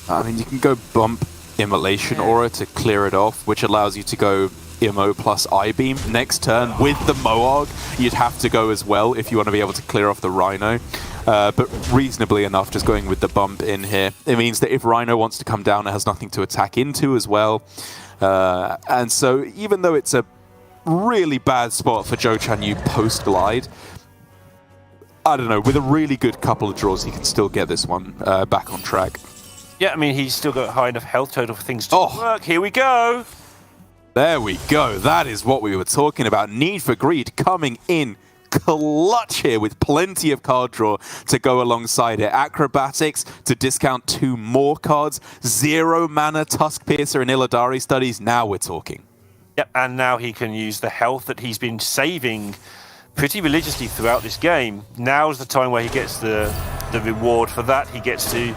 I mean, you can go bump Immolation Aura to clear it off, which allows you to go Immo plus I-Beam. Next turn, with the Moarg, you'd have to go as well if you want to be able to clear off the Rhino. But reasonably enough, just going with the bump in here. It means that if Rhino wants to come down, it has nothing to attack into as well. And so, even though it's a really bad spot for JheickWeiss post-glide, I don't know, with a really good couple of draws, he can still get this one back on track. Yeah, I mean, he's still got high enough health total for things to work. Here we go. There we go. That is what we were talking about. Need for Greed coming in clutch here with plenty of card draw to go alongside it. Acrobatics to discount 2 more cards. 0 mana Tusk Piercer and Illidari Studies. Now we're talking. Yep, and now he can use the health that he's been saving pretty religiously throughout this game. Now's the time where he gets the reward for that. He gets to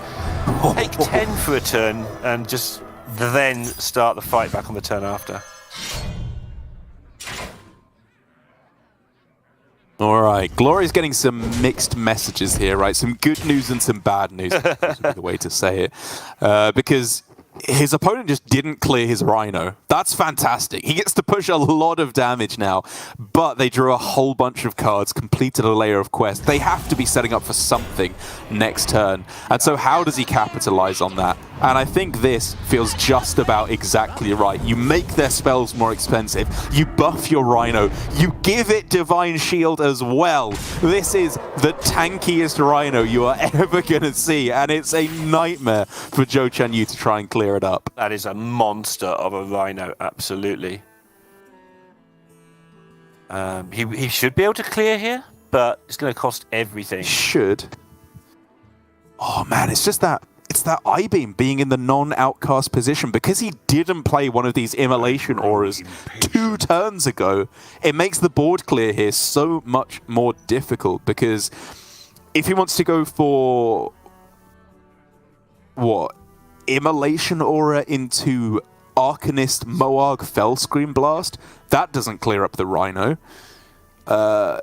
take 10 for a turn and just then start the fight back on the turn after. All right, Glory's getting some mixed messages here, right? Some good news and some bad news, would be the way to say it. Because his opponent just didn't clear his Rhino. That's fantastic. He gets to push a lot of damage now, but they drew a whole bunch of cards, completed a layer of quests. They have to be setting up for something next turn. And so how does he capitalize on that? And I think this feels just about exactly right. You make their spells more expensive. You buff your Rhino. You give it Divine Shield as well. This is the tankiest Rhino you are ever going to see, and it's a nightmare for JheickWeiss to try and clear it up. That is a monster of a Rhino, absolutely. He should be able to clear here, but it's going to cost everything. Should. Oh man, it's just that. It's that I-Beam being in the non-outcast position. Because he didn't play one of these Immolation Auras 2 turns ago, it makes the board clear here so much more difficult. Because if he wants to go for... what? Immolation Aura into Arcanist Moarg Fellscream Blast. That doesn't clear up the Rhino. I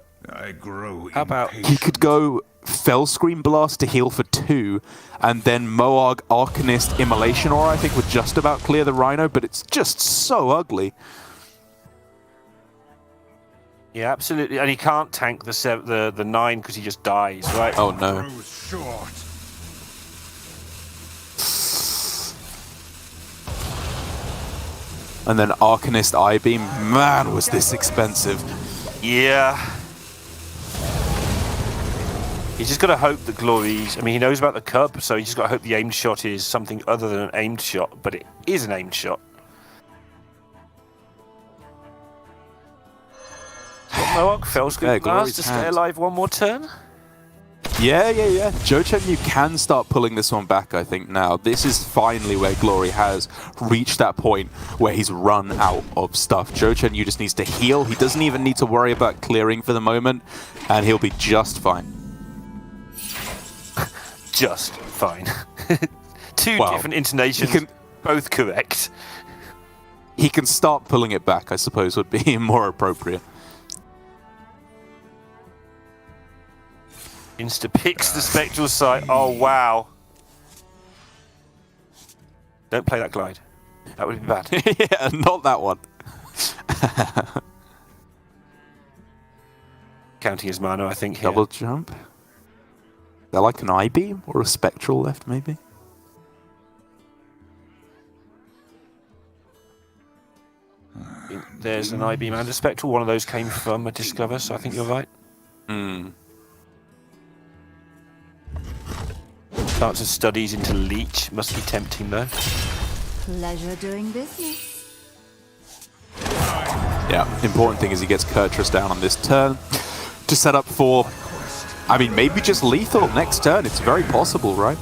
grow How about He could go Fellscream Blast to heal for 2, and then Moarg Arcanist Immolation Aura, I think, would just about clear the Rhino, but it's just so ugly. Yeah, absolutely. And he can't tank the 9 because he just dies, right? Oh no. grows short. And then Arcanist I-Beam. Man, was this expensive. Yeah. He's just got to hope that Glory's... I mean, he knows about the Cub, so he's just got to hope the aimed shot is something other than an aimed shot, but it is an aimed shot. Mohawk Fellscream Blast to stay alive one more turn? Yeah. JheickWeiss can start pulling this one back, I think, now. This is finally where Glory has reached that point where he's run out of stuff. JheickWeiss just needs to heal. He doesn't even need to worry about clearing for the moment, and he'll be just fine. Just fine. Two Well, different intonations, both correct. He can start pulling it back, I suppose, would be more appropriate. Insta-picks the Spectral Sight. Oh, wow. Don't play that glide. That would be bad. Yeah, not that one. Counting his mana, I think, here. Double jump. Is there like an I-Beam or a Spectral left, maybe? There's an I-Beam and a Spectral. One of those came from a Discover, so I think you're right. Starts of studies into Leech. Must be tempting, though. Pleasure doing business. Yeah, important thing is he gets Kurtrus down on this turn to set up for, I mean, maybe just lethal next turn. It's very possible, right?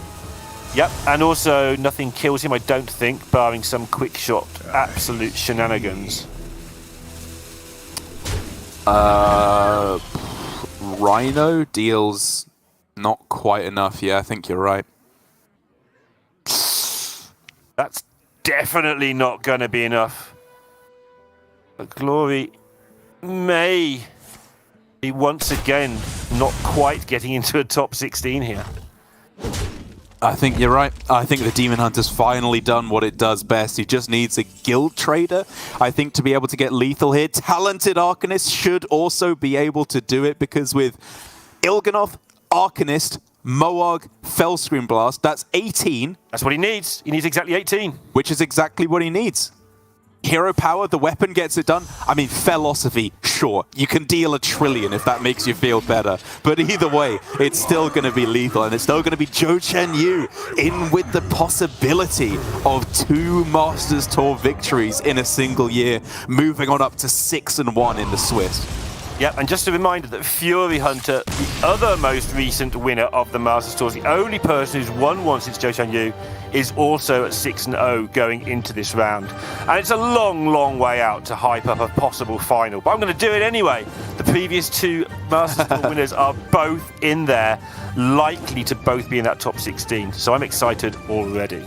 Yep, and also nothing kills him, I don't think, barring some quick shot absolute shenanigans. Rhino deals not quite enough. Yeah, I think you're right. That's definitely not going to be enough. But Glory may be once again not quite getting into a top 16 here. I think you're right. I think the Demon Hunter's finally done what it does best. He just needs a guild trader, I think, to be able to get lethal here. Talented Arcanist should also be able to do it, because with Il'gynoth, Arcanist, Moarg, Fellscream Blast, that's 18. That's what he needs. He needs exactly 18. Which is exactly what he needs. Hero power, the weapon gets it done. I mean, philosophy, sure. You can deal 1 trillion if that makes you feel better. But either way, it's still going to be lethal, and it's still going to be jiuqianyu in with the possibility of 2 Masters Tour victories in a single year, moving on up to 6-1 in the Swiss. Yep, and just a reminder that Fury Hunter, the other most recent winner of the Masters Tours, the only person who's won one since jiuqianyu, is also at 6-0 going into this round. And it's a long, long way out to hype up a possible final. But I'm going to do it anyway. The previous 2 Masters Tour winners are both in there, likely to both be in that top 16. So I'm excited already.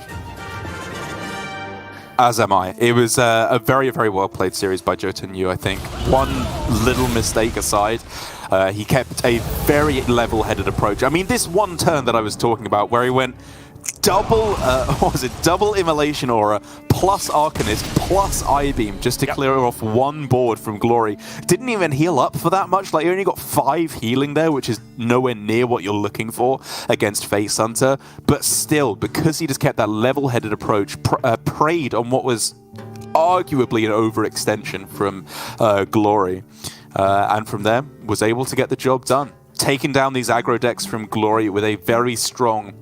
As am I. It was a very, very well-played series by JheickWeiss, I think. One little mistake aside, he kept a very level-headed approach. I mean, this one turn that I was talking about, where he went double Immolation Aura, plus Arcanist, plus I-Beam, just to clear off 1 board from Glory. Didn't even heal up for that much. Like, he only got 5 healing there, which is nowhere near what you're looking for against Face Hunter. But still, because he just kept that level-headed approach, preyed on what was arguably an overextension from Glory. And from there, was able to get the job done. Taking down these aggro decks from Glory with a very strong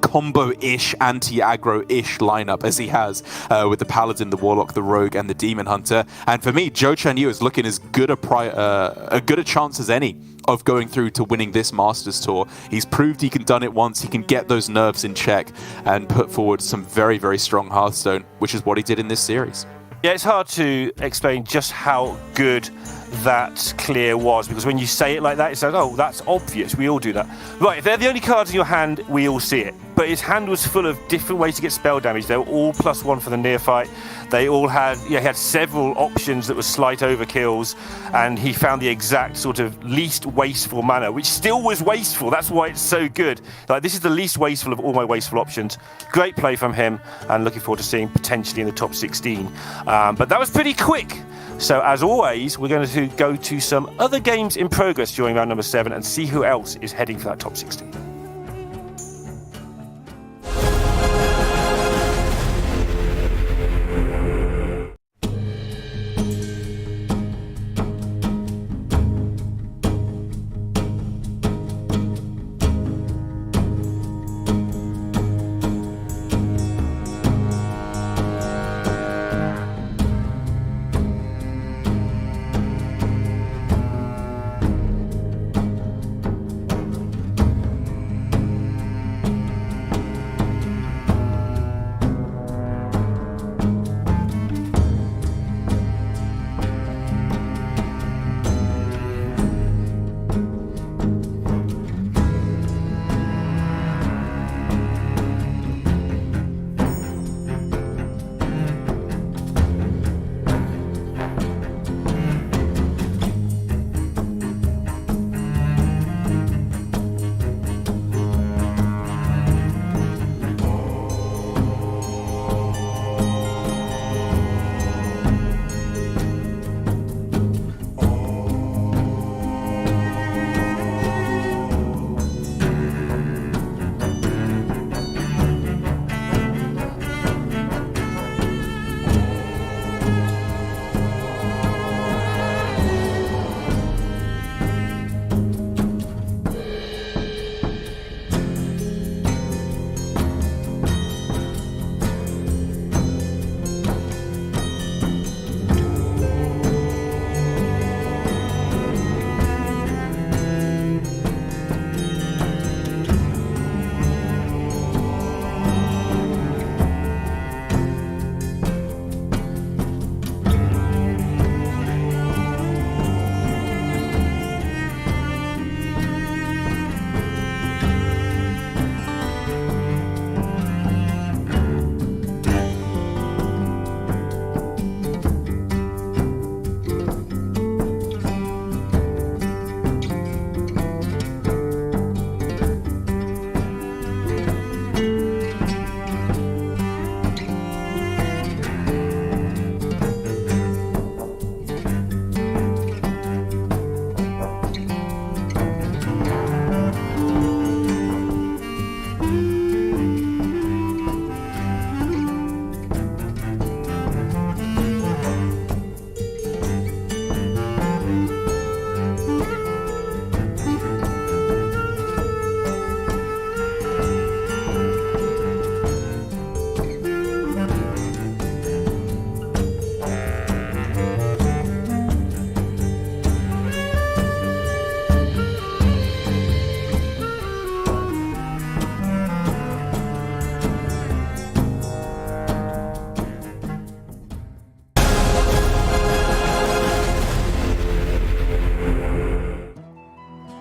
combo-ish, anti-aggro-ish lineup, as he has with the Paladin, the Warlock, the Rogue, and the Demon Hunter. And for me, JheickWeiss is looking as good a chance as any of going through to winning this Masters Tour. He's proved he can done it once. He can get those nerves in check and put forward some very, very strong Hearthstone, which is what he did in this series. Yeah, it's hard to explain just how good that clear was, because when you say it like that, it says, oh, that's obvious, we all do that. Right, if they're the only cards in your hand, we all see it. But his hand was full of different ways to get spell damage. They were all +1 for the neophyte. They all had, he had several options that were slight overkills, and he found the exact sort of least wasteful manner, which still was wasteful. That's why it's so good. Like, this is the least wasteful of all my wasteful options. Great play from him, and looking forward to seeing potentially in the top 16. But that was pretty quick. So as always, we're going to go to some other games in progress during round number 7 and see who else is heading for that top 16.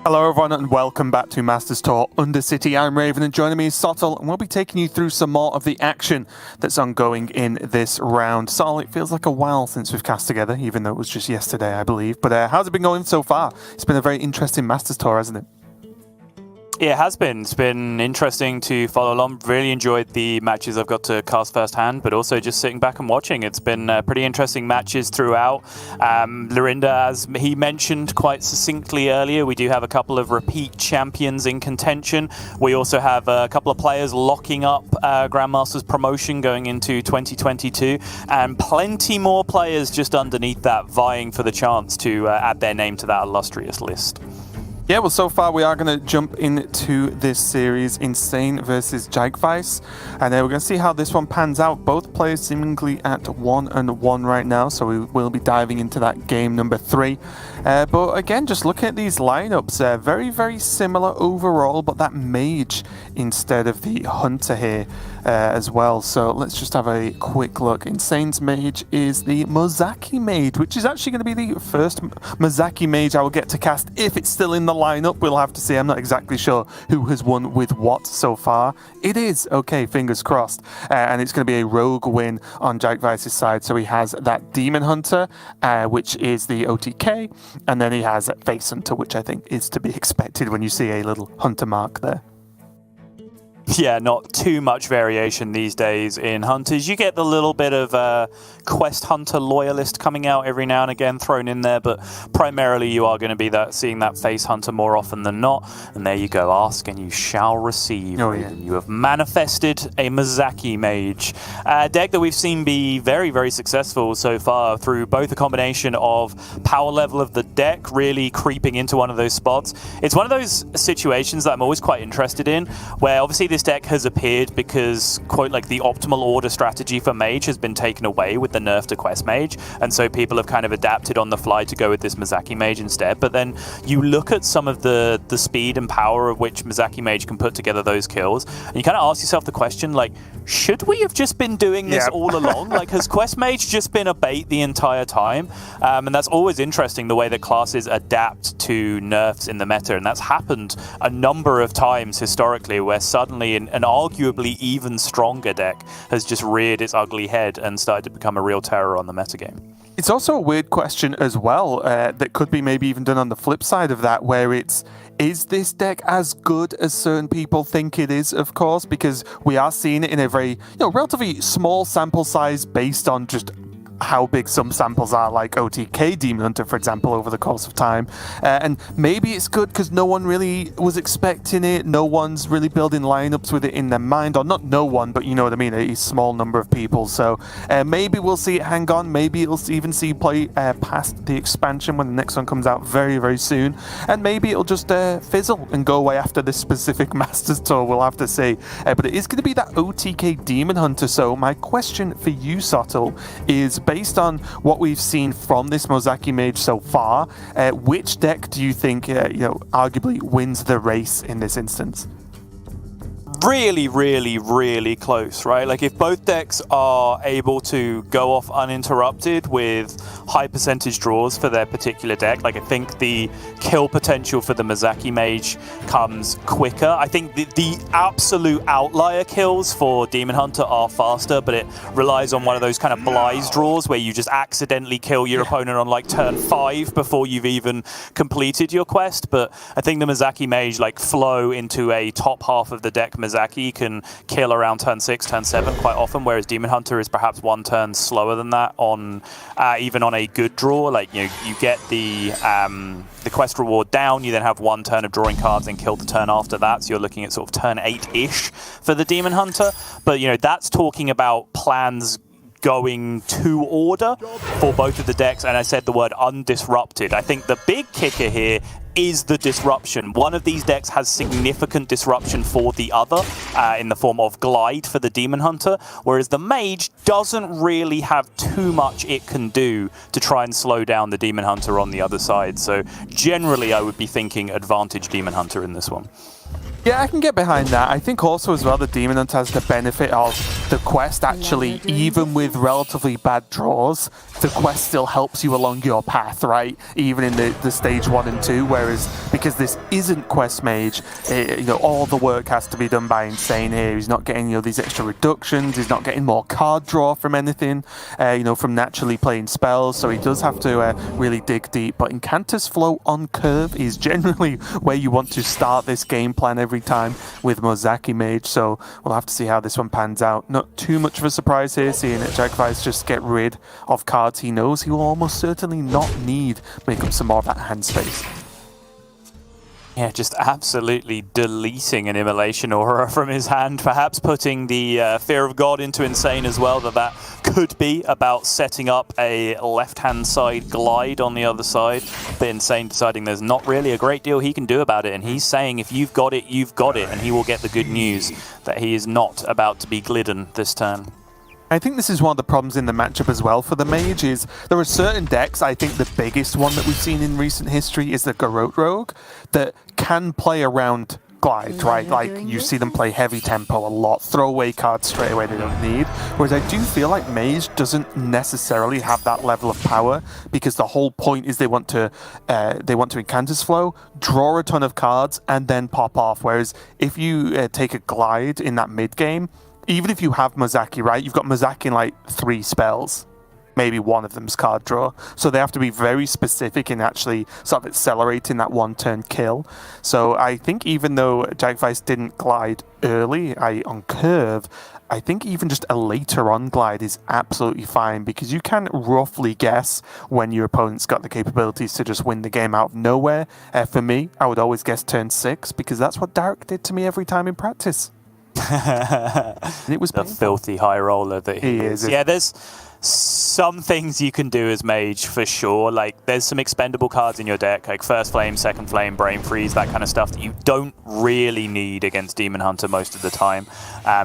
Hello everyone and welcome back to Masters Tour Undercity. I'm Raven and joining me is Sottle, and we'll be taking you through some more of the action that's ongoing in this round. Sottle, it feels like a while since we've cast together, even though it was just yesterday, I believe. But how's it been going so far? It's been a very interesting Masters Tour, hasn't it? It has been. It's been interesting to follow along. Really enjoyed the matches I've got to cast firsthand, but also just sitting back and watching. It's been pretty interesting matches throughout. Lorinda, as he mentioned quite succinctly earlier, we do have a couple of repeat champions in contention. We also have a couple of players locking up Grandmaster's promotion going into 2022, and plenty more players just underneath that vying for the chance to add their name to that illustrious list. Yeah, well, so far we are going to jump into this series, Insane versus JheickWeiss, and we're going to see how this one pans out. Both players seemingly at 1-1 right now, so we will be diving into that game number 3. But again, just looking at these lineups, very, very similar overall, but that mage instead of the hunter here as well. So let's just have a quick look. Insane's mage is the Mozaki mage, which is actually going to be the first Mozaki mage I will get to cast if it's still in the lineup. We'll have to see. I'm not exactly sure who has won with what so far. It is. Okay, fingers crossed. And it's going to be a rogue win on JheickWeiss' side. So he has that Demon Hunter, which is the OTK, and then he has Face Hunter, which I think is to be expected when you see a little hunter mark there. Yeah, not too much variation these days in hunters. You get the little bit of quest hunter loyalist coming out every now and again thrown in there, but primarily you are going to be seeing that face hunter more often than not. And there you go, ask and you shall receive. Oh, yeah. You have manifested a Mozaki mage, deck that we've seen be very, very successful so far through both a combination of power level of the deck really creeping into one of those spots. It's one of those situations that I'm always quite interested in, where obviously this deck has appeared because, quote, like the optimal order strategy for mage has been taken away with the nerf to quest mage, and so people have kind of adapted on the fly to go with this Mozaki mage instead. But then you look at some of the speed and power of which Mozaki mage can put together those kills, and you kind of ask yourself the question, like, should we have just been doing this all along? Like, has quest mage just been a bait the entire time? And that's always interesting, the way that classes adapt to nerfs in the meta, and that's happened a number of times historically, where suddenly an arguably even stronger deck has just reared its ugly head and started to become a real terror on the metagame. It's also a weird question as well that could be maybe even done on the flip side of that, where is this deck as good as certain people think it is, of course, because we are seeing it in a very, relatively small sample size based on just how big some samples are, like OTK Demon Hunter, for example, over the course of time. And maybe it's good because no one really was expecting it. No one's really building lineups with it in their mind, or not no one, but you know what I mean, a small number of people. So maybe we'll see it hang on. Maybe it'll even see play past the expansion when the next one comes out very, very soon. And maybe it'll just fizzle and go away after this specific Masters Tour. We'll have to see. But it is going to be that OTK Demon Hunter. So my question for you, Sottle, is based on what we've seen from this Mozaki mage so far, which deck do you think, arguably wins the race in this instance? Really, really, really close, right? Like, if both decks are able to go off uninterrupted with high percentage draws for their particular deck, like, I think the kill potential for the Mozaki mage comes quicker. I think the absolute outlier kills for Demon Hunter are faster, but it relies on one of those kind of Bly's draws where you just accidentally kill your opponent on like turn 5 before you've even completed your quest. But I think the Mozaki mage, like, flow into a top half of the deck Mozaki can kill around turn 6, turn 7 quite often, whereas Demon Hunter is perhaps one turn slower than that on even on a good draw. Like, you get the quest reward down, you then have one turn of drawing cards and kill the turn after that, so you're looking at sort of turn 8-ish for the Demon Hunter. But that's talking about plans going to order for both of the decks, and I said the word undisrupted. I think the big kicker here is the disruption. One of these decks has significant disruption for the other in the form of glide for the Demon Hunter, whereas the mage doesn't really have too much it can do to try and slow down the Demon Hunter on the other side. So generally I would be thinking advantage Demon Hunter in this one. Yeah, I can get behind that. I think also as well the Demon Hunter has the benefit of the quest actually, even with relatively bad draws, the quest still helps you along your path, right? Even in the stage 1 and 2, whereas because this isn't quest mage, all the work has to be done by Insane here. He's not getting these extra reductions, he's not getting more card draw from anything, from naturally playing spells, so he does have to really dig deep. But Incantus Flow on curve is generally where you want to start this game plan every time with Mozaki mage, so we'll have to see how this one pans out. Not too much of a surprise here, seeing that JheickWeiss just get rid of cards he knows he will almost certainly not need, make up some more of that hand space. Yeah, just absolutely deleting an Immolation Aura from his hand, perhaps putting the Fear of God into Insane as well, that could be about setting up a left-hand side glide on the other side, but Insane deciding there's not really a great deal he can do about it, and he's saying if you've got it, you've got it, and he will get the good news that he is not about to be glidden this turn. I think this is one of the problems in the matchup as well for the Mage is there are certain decks, I think the biggest one that we've seen in recent history is the Garrote Rogue, that can play around Glide, right? Like, you see them play heavy tempo a lot, throw away cards straight away they don't need. Whereas I do feel like Mage doesn't necessarily have that level of power because the whole point is they want to Incantus Flow, draw a ton of cards, and then pop off. Whereas if you take a Glide in that mid game, even if you have Mozaki, right, you've got Mozaki in like 3 spells. Maybe one of them's card draw. So they have to be very specific in actually sort of accelerating that one-turn kill. So I think even though JheickWeiss didn't glide early on curve, I think even just a later on glide is absolutely fine because you can roughly guess when your opponent's got the capabilities to just win the game out of nowhere. For me, I would always guess turn 6 because that's what Derek did to me every time in practice. And it was the filthy high roller that he is. Yeah, there's some things you can do as Mage for sure. Like, there's some expendable cards in your deck, like First Flame, Second Flame, Brain Freeze, that kind of stuff that you don't really need against Demon Hunter most of the time.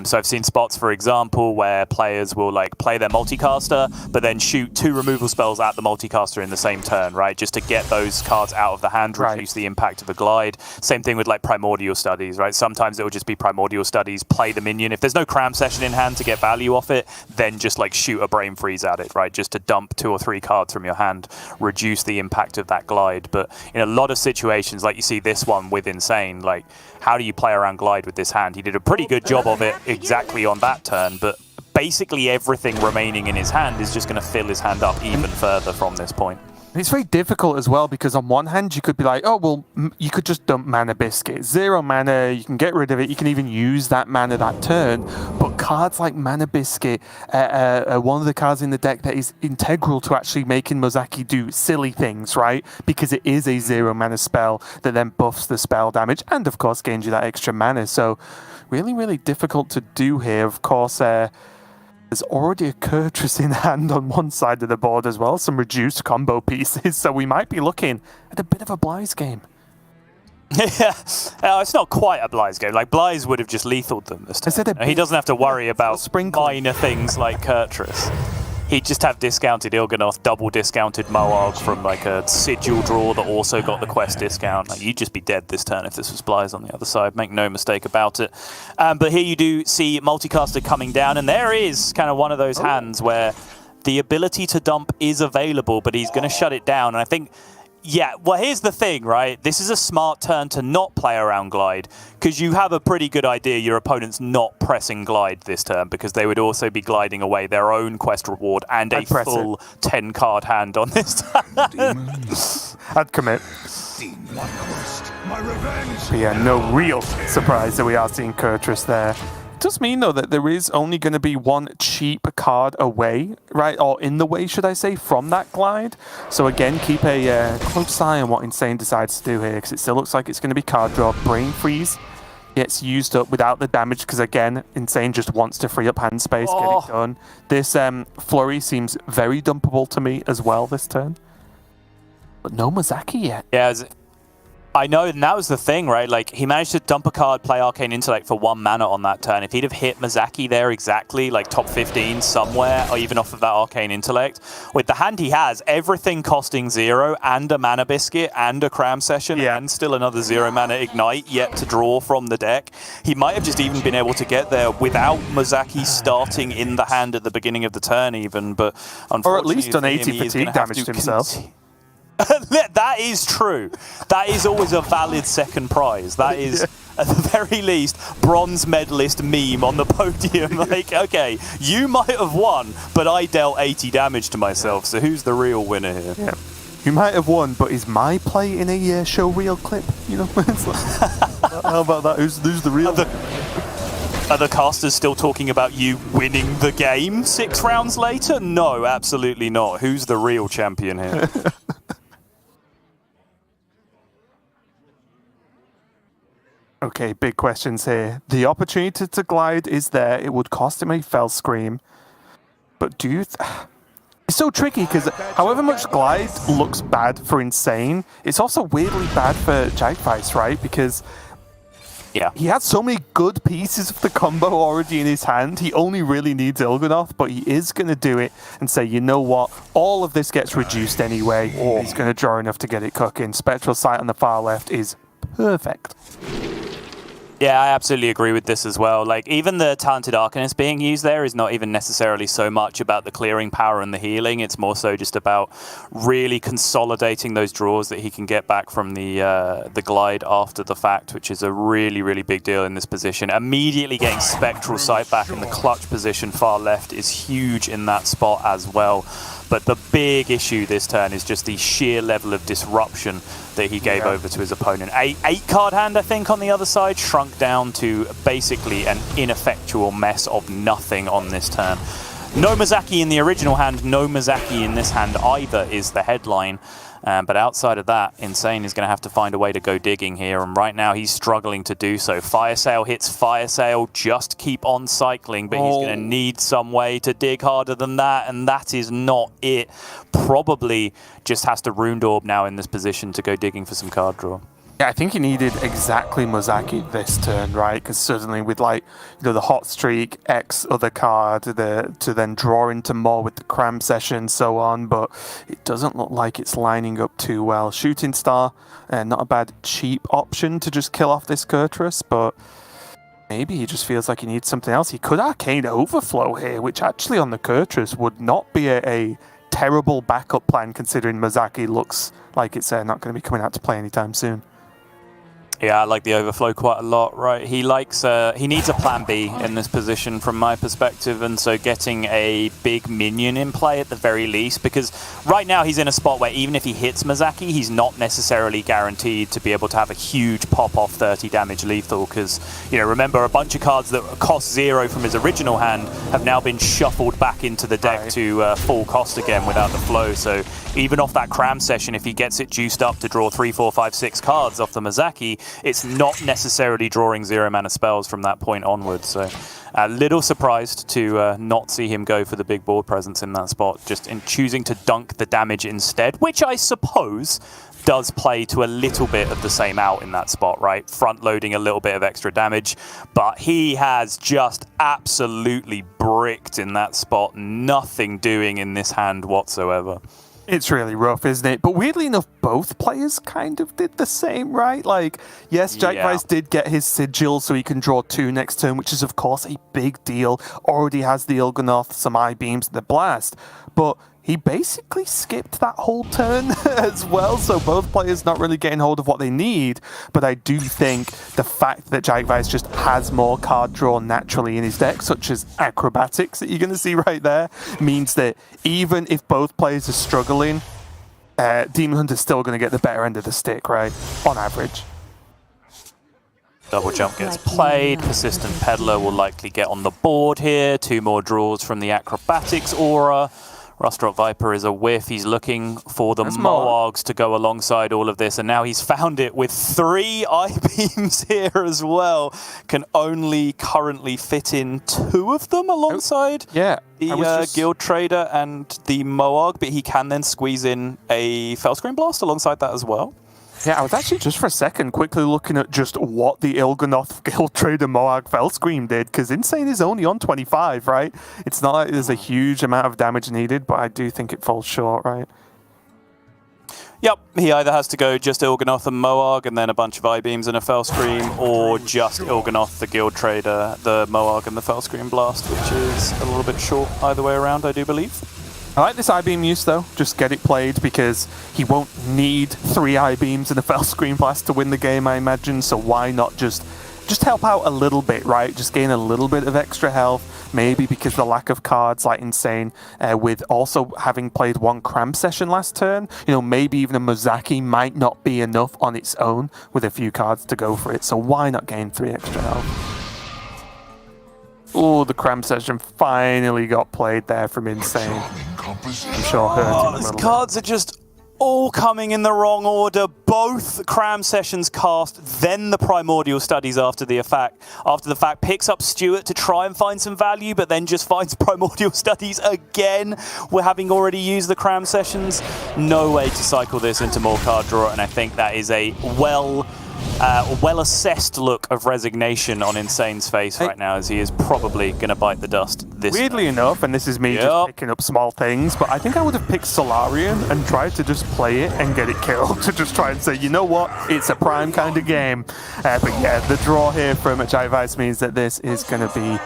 So I've seen spots, for example, where players will like play their multicaster, but then shoot 2 removal spells at the multicaster in the same turn, right? Just to get those cards out of the hand, reduce the impact of a glide. Same thing with like Primordial Studies, right? Sometimes it will just be Primordial Studies, play the minion. If there's no Cram Session in hand to get value off it, then just like shoot a Brain Freeze at it, right? Just to dump 2 or 3 cards from your hand, reduce the impact of that glide. But in a lot of situations, like you see this one with Insane, like, how do you play around glide with this hand? He did a pretty good job of it exactly on that turn, but basically everything remaining in his hand is just going to fill his hand up even further from this point. And it's very difficult as well because on one hand you could be like, oh, well, you could just dump Mana Biscuit. 0 mana, you can get rid of it, you can even use that mana that turn. But cards like Mana Biscuit are one of the cards in the deck that is integral to actually making Mozaki do silly things, right? Because it is a 0 mana spell that then buffs the spell damage and, of course, gains you that extra mana. So really, really difficult to do here. Of course, there's already a Kurtrus in hand on one side of the board as well, some reduced combo pieces, so we might be looking at a bit of a Bly's game. Yeah, it's not quite a Bly's game. Like, Bly's would have just lethaled them this time. He doesn't have to worry about minor things like Kurtrus. He'd just have discounted Il'gynoth, double discounted Moarg from like a Sigil draw that also got the quest discount. Like, you'd just be dead this turn if this was Bly's on the other side. Make no mistake about it. But here you do see Multicaster coming down, and there is kind of one of those hands where the ability to dump is available, but he's going to shut it down. And I think, yeah, well, here's the thing, right? This is a smart turn to not play around glide because you have a pretty good idea your opponent's not pressing glide this turn because they would also be gliding away their own quest reward and a full 10-card hand on this turn. I'd commit. My revenge. But yeah, no real surprise that we are seeing Kurtrus there. It does mean, though, that there is only going to be one cheap card away, right? Or in the way, should I say, from that glide. So again, keep a close eye on what Insane decides to do here, because it still looks like it's going to be card draw. Brain Freeze gets used up without the damage, because again, Insane just wants to free up hand space, get it done. This Flurry seems very dumpable to me as well this turn. But no Mozaki yet. Yeah, I know, and that was the thing, right? Like, he managed to dump a card, play Arcane Intellect for 1 mana on that turn. If he'd have hit Mozaki there exactly, like top 15 somewhere, or even off of that Arcane Intellect, with the hand he has, everything costing 0, and a Mana Biscuit, and a Cram Session, and still another 0 mana Ignite yet to draw from the deck, he might have just even been able to get there without Mozaki starting in the hand at the beginning of the turn even, but unfortunately... Or at least done 80 fatigue damage to himself. That is true. That is always a valid second prize. That is, at the very least, bronze medalist meme on the podium. Like, okay, you might have won, but I dealt 80 damage to myself, so who's the real winner here? Yeah. You might have won, but is my play in a show reel clip? You know, it's like, how about that? Who's the real? Are the casters still talking about you winning the game 6 rounds later? No, absolutely not. Who's the real champion here? Okay, big questions here. The opportunity to glide is there. It would cost him a Fell Scream. But do you... It's so tricky because however much glide looks bad for Insane, it's also weirdly bad for JheickWeiss, right? Because he has so many good pieces of the combo already in his hand. He only really needs Il'gynoth, but he is going to do it and say, you know what? All of this gets reduced anyway. He's going to draw enough to get it cooking. Spectral Sight on the far left is perfect. Yeah, I absolutely agree with this as well. Like, even the Talented Arcanist being used there is not even necessarily so much about the clearing power and the healing. It's more so just about really consolidating those draws that he can get back from the glide after the fact, which is a really, really big deal in this position. Immediately getting Spectral Sight back in the clutch position far left is huge in that spot as well. But the big issue this turn is just the sheer level of disruption that he gave over to his opponent. Eight card hand, I think, on the other side, shrunk down to basically an ineffectual mess of nothing on this turn. No Mozaki in the original hand, no Mozaki in this hand either is the headline. But outside of that, Insane is going to have to find a way to go digging here, and right now he's struggling to do so. Fire Sale hits Fire Sale, just keep on cycling, but he's going to need some way to dig harder than that, and that is not it. Probably just has to Runed Orb now in this position to go digging for some card draw. Yeah, I think he needed exactly Mozaki this turn, right? Because certainly with, like, you know, the hot streak, X other card, to then draw into more with the cram session, so on. But it doesn't look like it's lining up too well. Shooting Star, not a bad cheap option to just kill off this Kurtrus, but maybe he just feels like he needs something else. He could Arcane Overflow here, which actually on the Kurtrus would not be a terrible backup plan, considering Mozaki looks like it's not going to be coming out to play anytime soon. Yeah, I like the overflow quite a lot, right? He likes, he needs a plan B in this position from my perspective, and so getting a big minion in play at the very least, because right now he's in a spot where even if he hits Mozaki, he's not necessarily guaranteed to be able to have a huge pop-off 30 damage lethal, because, you know, remember, a bunch of cards that cost 0 from his original hand have now been shuffled back into the deck to full cost again without the flow, so even off that cram session, if he gets it juiced up to draw 3, 4, 5, 6 cards off the Mozaki, it's not necessarily drawing 0 mana spells from that point onwards. So a little surprised to not see him go for the big board presence in that spot, just in choosing to dunk the damage instead, which I suppose does play to a little bit of the same out in that spot, right? Front loading a little bit of extra damage, but he has just absolutely bricked in that spot. Nothing doing in this hand whatsoever. It's really rough, isn't it? But weirdly enough, both players kind of did the same, right? Like, yes, JheickWeiss did get his Sigil so he can draw 2 next turn, which is, of course, a big deal. Already has the Il'gynoth, some I-Beams, the Blast. But he basically skipped that whole turn as well, so both players not really getting hold of what they need. But I do think the fact that JheickWeiss just has more card draw naturally in his deck, such as Acrobatics that you're going to see right there, means that even if both players are struggling, Demon Hunter's still going to get the better end of the stick, right? On average. Double jump gets played. Persistent Peddler will likely get on the board here. 2 more draws from the Acrobatics aura. Rustrock Viper is a whiff. He's looking for the Moargs to go alongside all of this, and now he's found it with 3 I-Beams here as well. Can only currently fit in 2 of them alongside the Guild Trader and the Moarg, but he can then squeeze in a Fellscreen Blast alongside that as well. Yeah, I was actually just for a second quickly looking at just what the Il'gynoth Guild Trader Moarg Fellscream did, because Insane is only on 25, right? It's not like there's a huge amount of damage needed, but I do think it falls short, right? Yep, he either has to go just Il'gynoth and Moarg and then a bunch of I-Beams and a Fellscream, or just Il'gynoth, the Guild Trader, the Moarg and the Fellscream Blast, which is a little bit short either way around, I do believe. I like this I-Beam use, though. Just get it played, because he won't need 3 I-Beams and a Fellscreen Blast to win the game, I imagine. So why not just help out a little bit, right? Just gain a little bit of extra health. Maybe because the lack of cards like Insane, with also having played 1 cram session last turn, you know, maybe even a Mozaki might not be enough on its own with a few cards to go for it. So why not gain 3 extra health? Oh, the cram session finally got played there from Insane. I'm sure hurt him a little cards are just all coming in the wrong order. both cram sessions cast, then the primordial studies after the fact, picks up Stuart to try and find some value, but then just finds primordial studies again. We're having already used the cram sessions. No way to cycle this into more card draw, and I think that is a well-assessed look of resignation on Insane's face right now, as he is probably going to bite the dust this Weirdly enough, and this is me just picking up small things, but I think I would have picked Solarian and tried to just play it and get it killed to just try and say, you know what, it's a prime kind of game. But yeah, the draw here from JheickWeiss means that this is going to be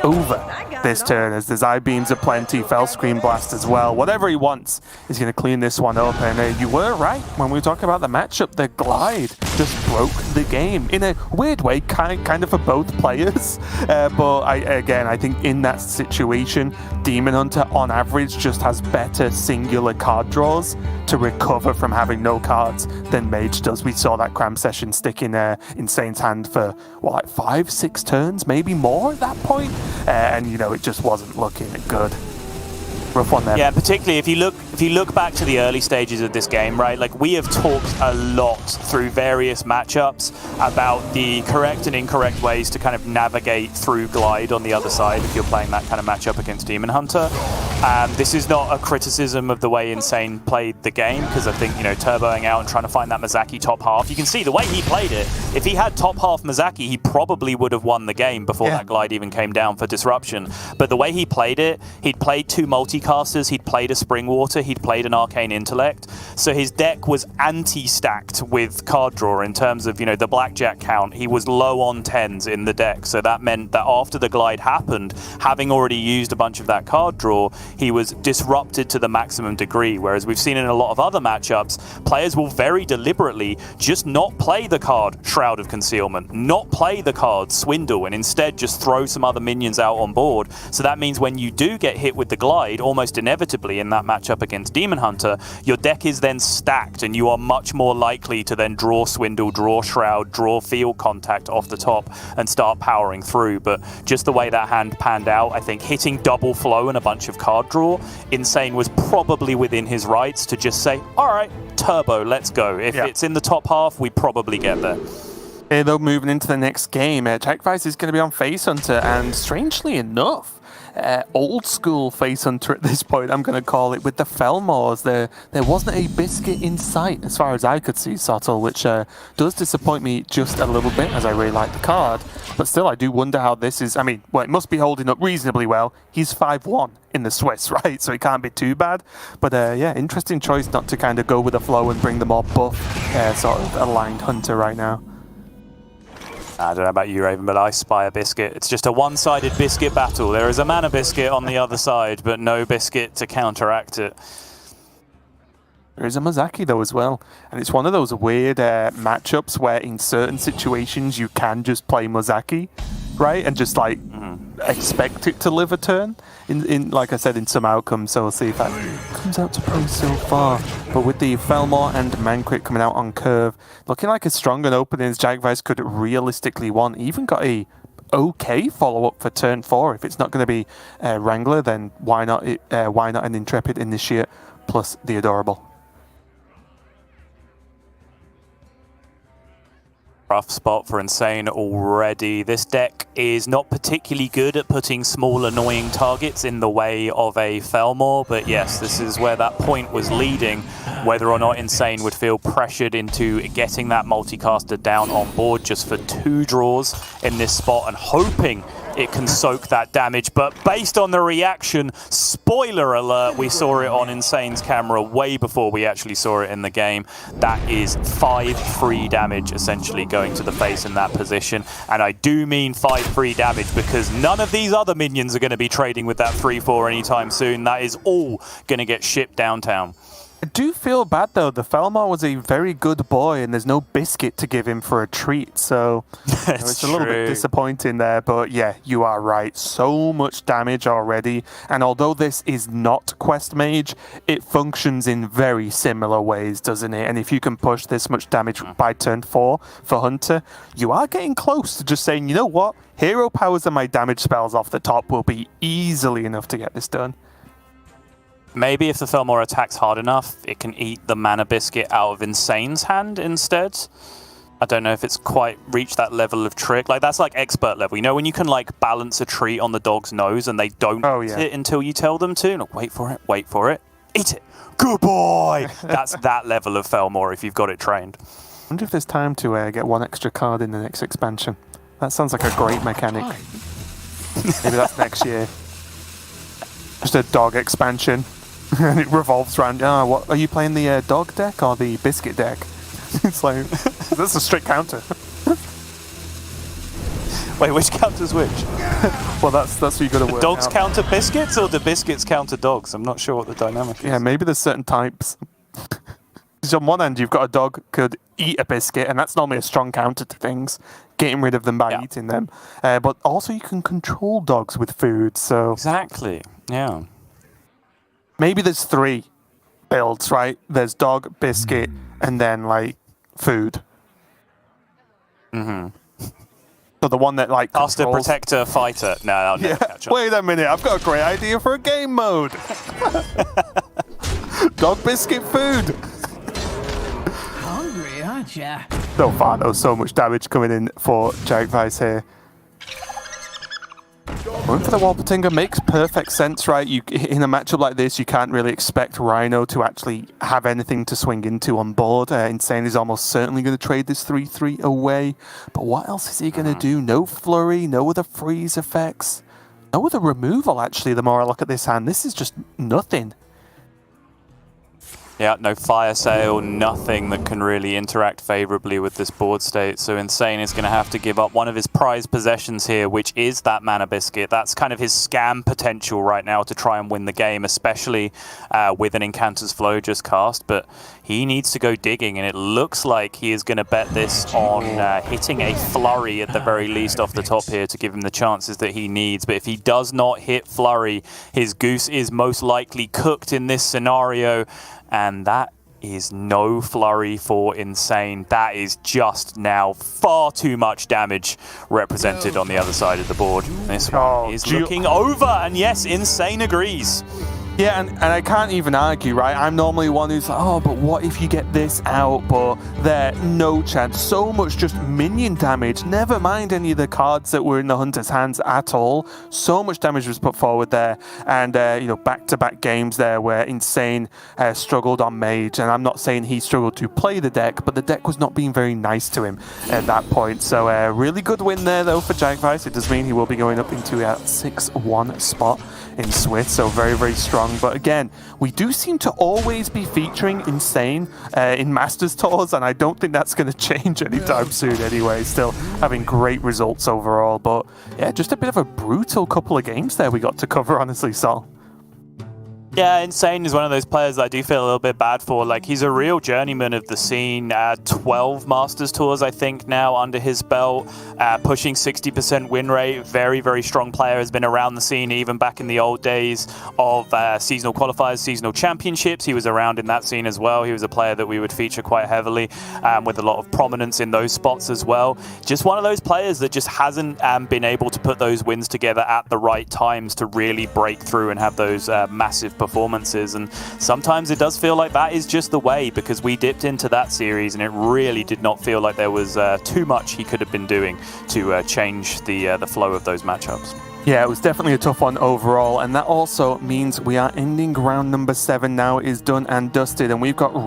over this turn, as there's I-beams aplenty, Fell Screen Blast as well. Whatever he wants, he's going to clean this one up. And you were right when we were talking about the matchup. The Glide just broke the game in a weird way, kind of for both players. But I think in that situation, Demon Hunter on average just has better singular card draws to recover from having no cards than Mage does. We saw that cram session stick in Insane's hand for what, like 5-6 turns, maybe more at that point. And you know, it just wasn't looking good. Rough one there. Yeah, particularly if you look back to the early stages of this game, right? Like, we have talked a lot through various matchups about the correct and incorrect ways to kind of navigate through Glide on the other side if you're playing that kind of matchup against Demon Hunter. This is not a criticism of the way Insane played the game, because I think, you know, turboing out and trying to find that Mizaki top half, you can see the way he played it. If he had top half Mizaki, he probably would have won the game before that Glide even came down for disruption. But the way he played it, he'd played 2 multicasters, he'd played a Spring Water, he'd played an Arcane Intellect, so his deck was anti-stacked with card draw in terms of, you know, the blackjack count. He was low on 10s in the deck, so that meant that after the Glide happened, having already used a bunch of that card draw, he was disrupted to the maximum degree, whereas we've seen in a lot of other matchups, players will very deliberately just not play the card Shroud of Concealment, not play the card Swindle, and instead just throw some other minions out on board. So that means when you do get hit with the Glide, almost inevitably in that matchup against Demon Hunter, your deck is then stacked and you are much more likely to then draw Swindle, draw Shroud, draw Field Contact off the top and start powering through. But just the way that hand panned out, I think hitting double flow and a bunch of card draw, Insane was probably within his rights to just say, all right, turbo, let's go. If it's in the top half, we probably get there. Though, moving into the next game, JheickWeiss is going to be on Face Hunter, and strangely enough, old school Face Hunter at this point, I'm going to call it, with the Felmors. There wasn't a biscuit in sight as far as I could see, Sottle, which does disappoint me just a little bit, as I really like the card. But still, I do wonder how this is. I mean, well, it must be holding up reasonably well. He's 5-1 in the Swiss, right? So it can't be too bad. But yeah, interesting choice not to kind of go with the flow and bring the more buff sort of aligned Hunter right now. I don't know about you, Raven, but I spy a biscuit. It's just a one-sided biscuit battle. There is a mana biscuit on the other side, but no biscuit to counteract it. There is a Mizaki, though, as well. And it's one of those weird matchups where in certain situations you can just play Mizaki, right? And just, like, expect it to live a turn. In like I said, in some outcomes, so we'll see if that comes out to play so far. But with the Felmor and Manquit coming out on curve, looking like as strong an opening as JheickWeiss could realistically want. Even got a okay follow-up for turn 4. If it's not going to be Wrangler, then why not an Intrepid Initiate plus the Adorable? Rough spot for Insane already. This deck is not particularly good at putting small, annoying targets in the way of a Felmor, but yes, this is where that point was leading, whether or not Insane would feel pressured into getting that multicaster down on board just for 2 draws in this spot and hoping it can soak that damage. But based on the reaction, spoiler alert, we saw it on Insane's camera way before we actually saw it in the game. That is 5 free damage essentially going to the face in that position. And I do mean 5 free damage because none of these other minions are going to be trading with that 3-4 anytime soon. That is all going to get shipped downtown. I do feel bad, though. The Felmor was a very good boy, and there's no biscuit to give him for a treat, so it's a little bit disappointing there. But yeah, you are right. So much damage already, and although this is not Quest Mage, it functions in very similar ways, doesn't it? And if you can push this much damage by turn 4 for Hunter, you are getting close to just saying, you know what? Hero powers and my damage spells off the top will be easily enough to get this done. Maybe if the Felmore attacks hard enough, it can eat the Mana Biscuit out of Insane's hand instead. I don't know if it's quite reached that level of trick. Like, that's like expert level. You know, when you can, like, balance a treat on the dog's nose and they don't eat it until you tell them to? Like, wait for it, eat it. Good boy! That's that level of Felmore if you've got it trained. I wonder if there's time to get one extra card in the next expansion. That sounds like a great mechanic. Maybe that's next year. Just a dog expansion. And it revolves around, what are you playing, the dog deck or the biscuit deck? It's like, that's a strict counter. Wait, which counters which? Well, that's what you got to work Dogs out. counter biscuits or do biscuits counter dogs? I'm not sure what the dynamic is. Yeah, maybe there's certain types. Because on one end, you've got a dog could eat a biscuit, and that's normally a strong counter to things, getting rid of them by eating them. But also, you can control dogs with food, so... Exactly, yeah. Maybe there's 3 builds, right? There's dog, biscuit, and then, like, food. Mm-hmm. So the one that, like, Caster, controls... protector, fighter. No, I'll never catch up. Wait a minute, I've got a great idea for a game mode. Dog, biscuit, food. Hungry, aren't ya? So far, though, so much damage coming in for JheickWeiss here. Going for the Walpertinger makes perfect sense, right? In a matchup like this, you can't really expect Rhino to actually have anything to swing into on board. Insane is almost certainly going to trade this 3-3 away. But what else is he going to do? No flurry, no other freeze effects, no other removal, actually, the more I look at this hand. This is just nothing. Yeah, no fire sale, nothing that can really interact favorably with this board state. So Insane is going to have to give up one of his prized possessions here, which is that Mana Biscuit. That's kind of his scam potential right now to try and win the game, especially with an Incanter's Flow just cast. But he needs to go digging, and it looks like he is going to bet this on hitting a Flurry at the very least off the top here to give him the chances that he needs. But if he does not hit Flurry, his Goose is most likely cooked in this scenario. And that is no flurry for Insane. That is just now far too much damage represented on the other side of the board. This one is looking over, and yes, Insane agrees. Yeah, and I can't even argue, right? I'm normally one who's like, oh, but what if you get this out? But there, no chance. So much just minion damage. Never mind any of the cards that were in the Hunter's hands at all. So much damage was put forward there. And, back-to-back games there where Insane struggled on Mage. And I'm not saying he struggled to play the deck, but the deck was not being very nice to him at that point. So, really good win there, though, for JheickWeiss. It does mean he will be going up into a 6-1 spot in Swiss. So, very, very strong. But again, we do seem to always be featuring Insane in Masters Tours, and I don't think that's going to change anytime soon anyway. Still having great results overall, but yeah, just a bit of a brutal couple of games there we got to cover, honestly, Sol. Yeah, Insane is one of those players that I do feel a little bit bad for. Like, he's a real journeyman of the scene. 12 Masters Tours, I think, now under his belt. Pushing 60% win rate. Very, very strong player. Has been around the scene even back in the old days of seasonal qualifiers, seasonal championships. He was around in that scene as well. He was a player that we would feature quite heavily with a lot of prominence in those spots as well. Just one of those players that just hasn't been able to put those wins together at the right times to really break through and have those massive performances. And sometimes it does feel like that is just the way, because we dipped into that series and it really did not feel like there was too much he could have been doing to change the flow of those matchups. Yeah, it was definitely a tough one overall, and that also means we are ending round number 7 now. Is done and dusted, and we've got round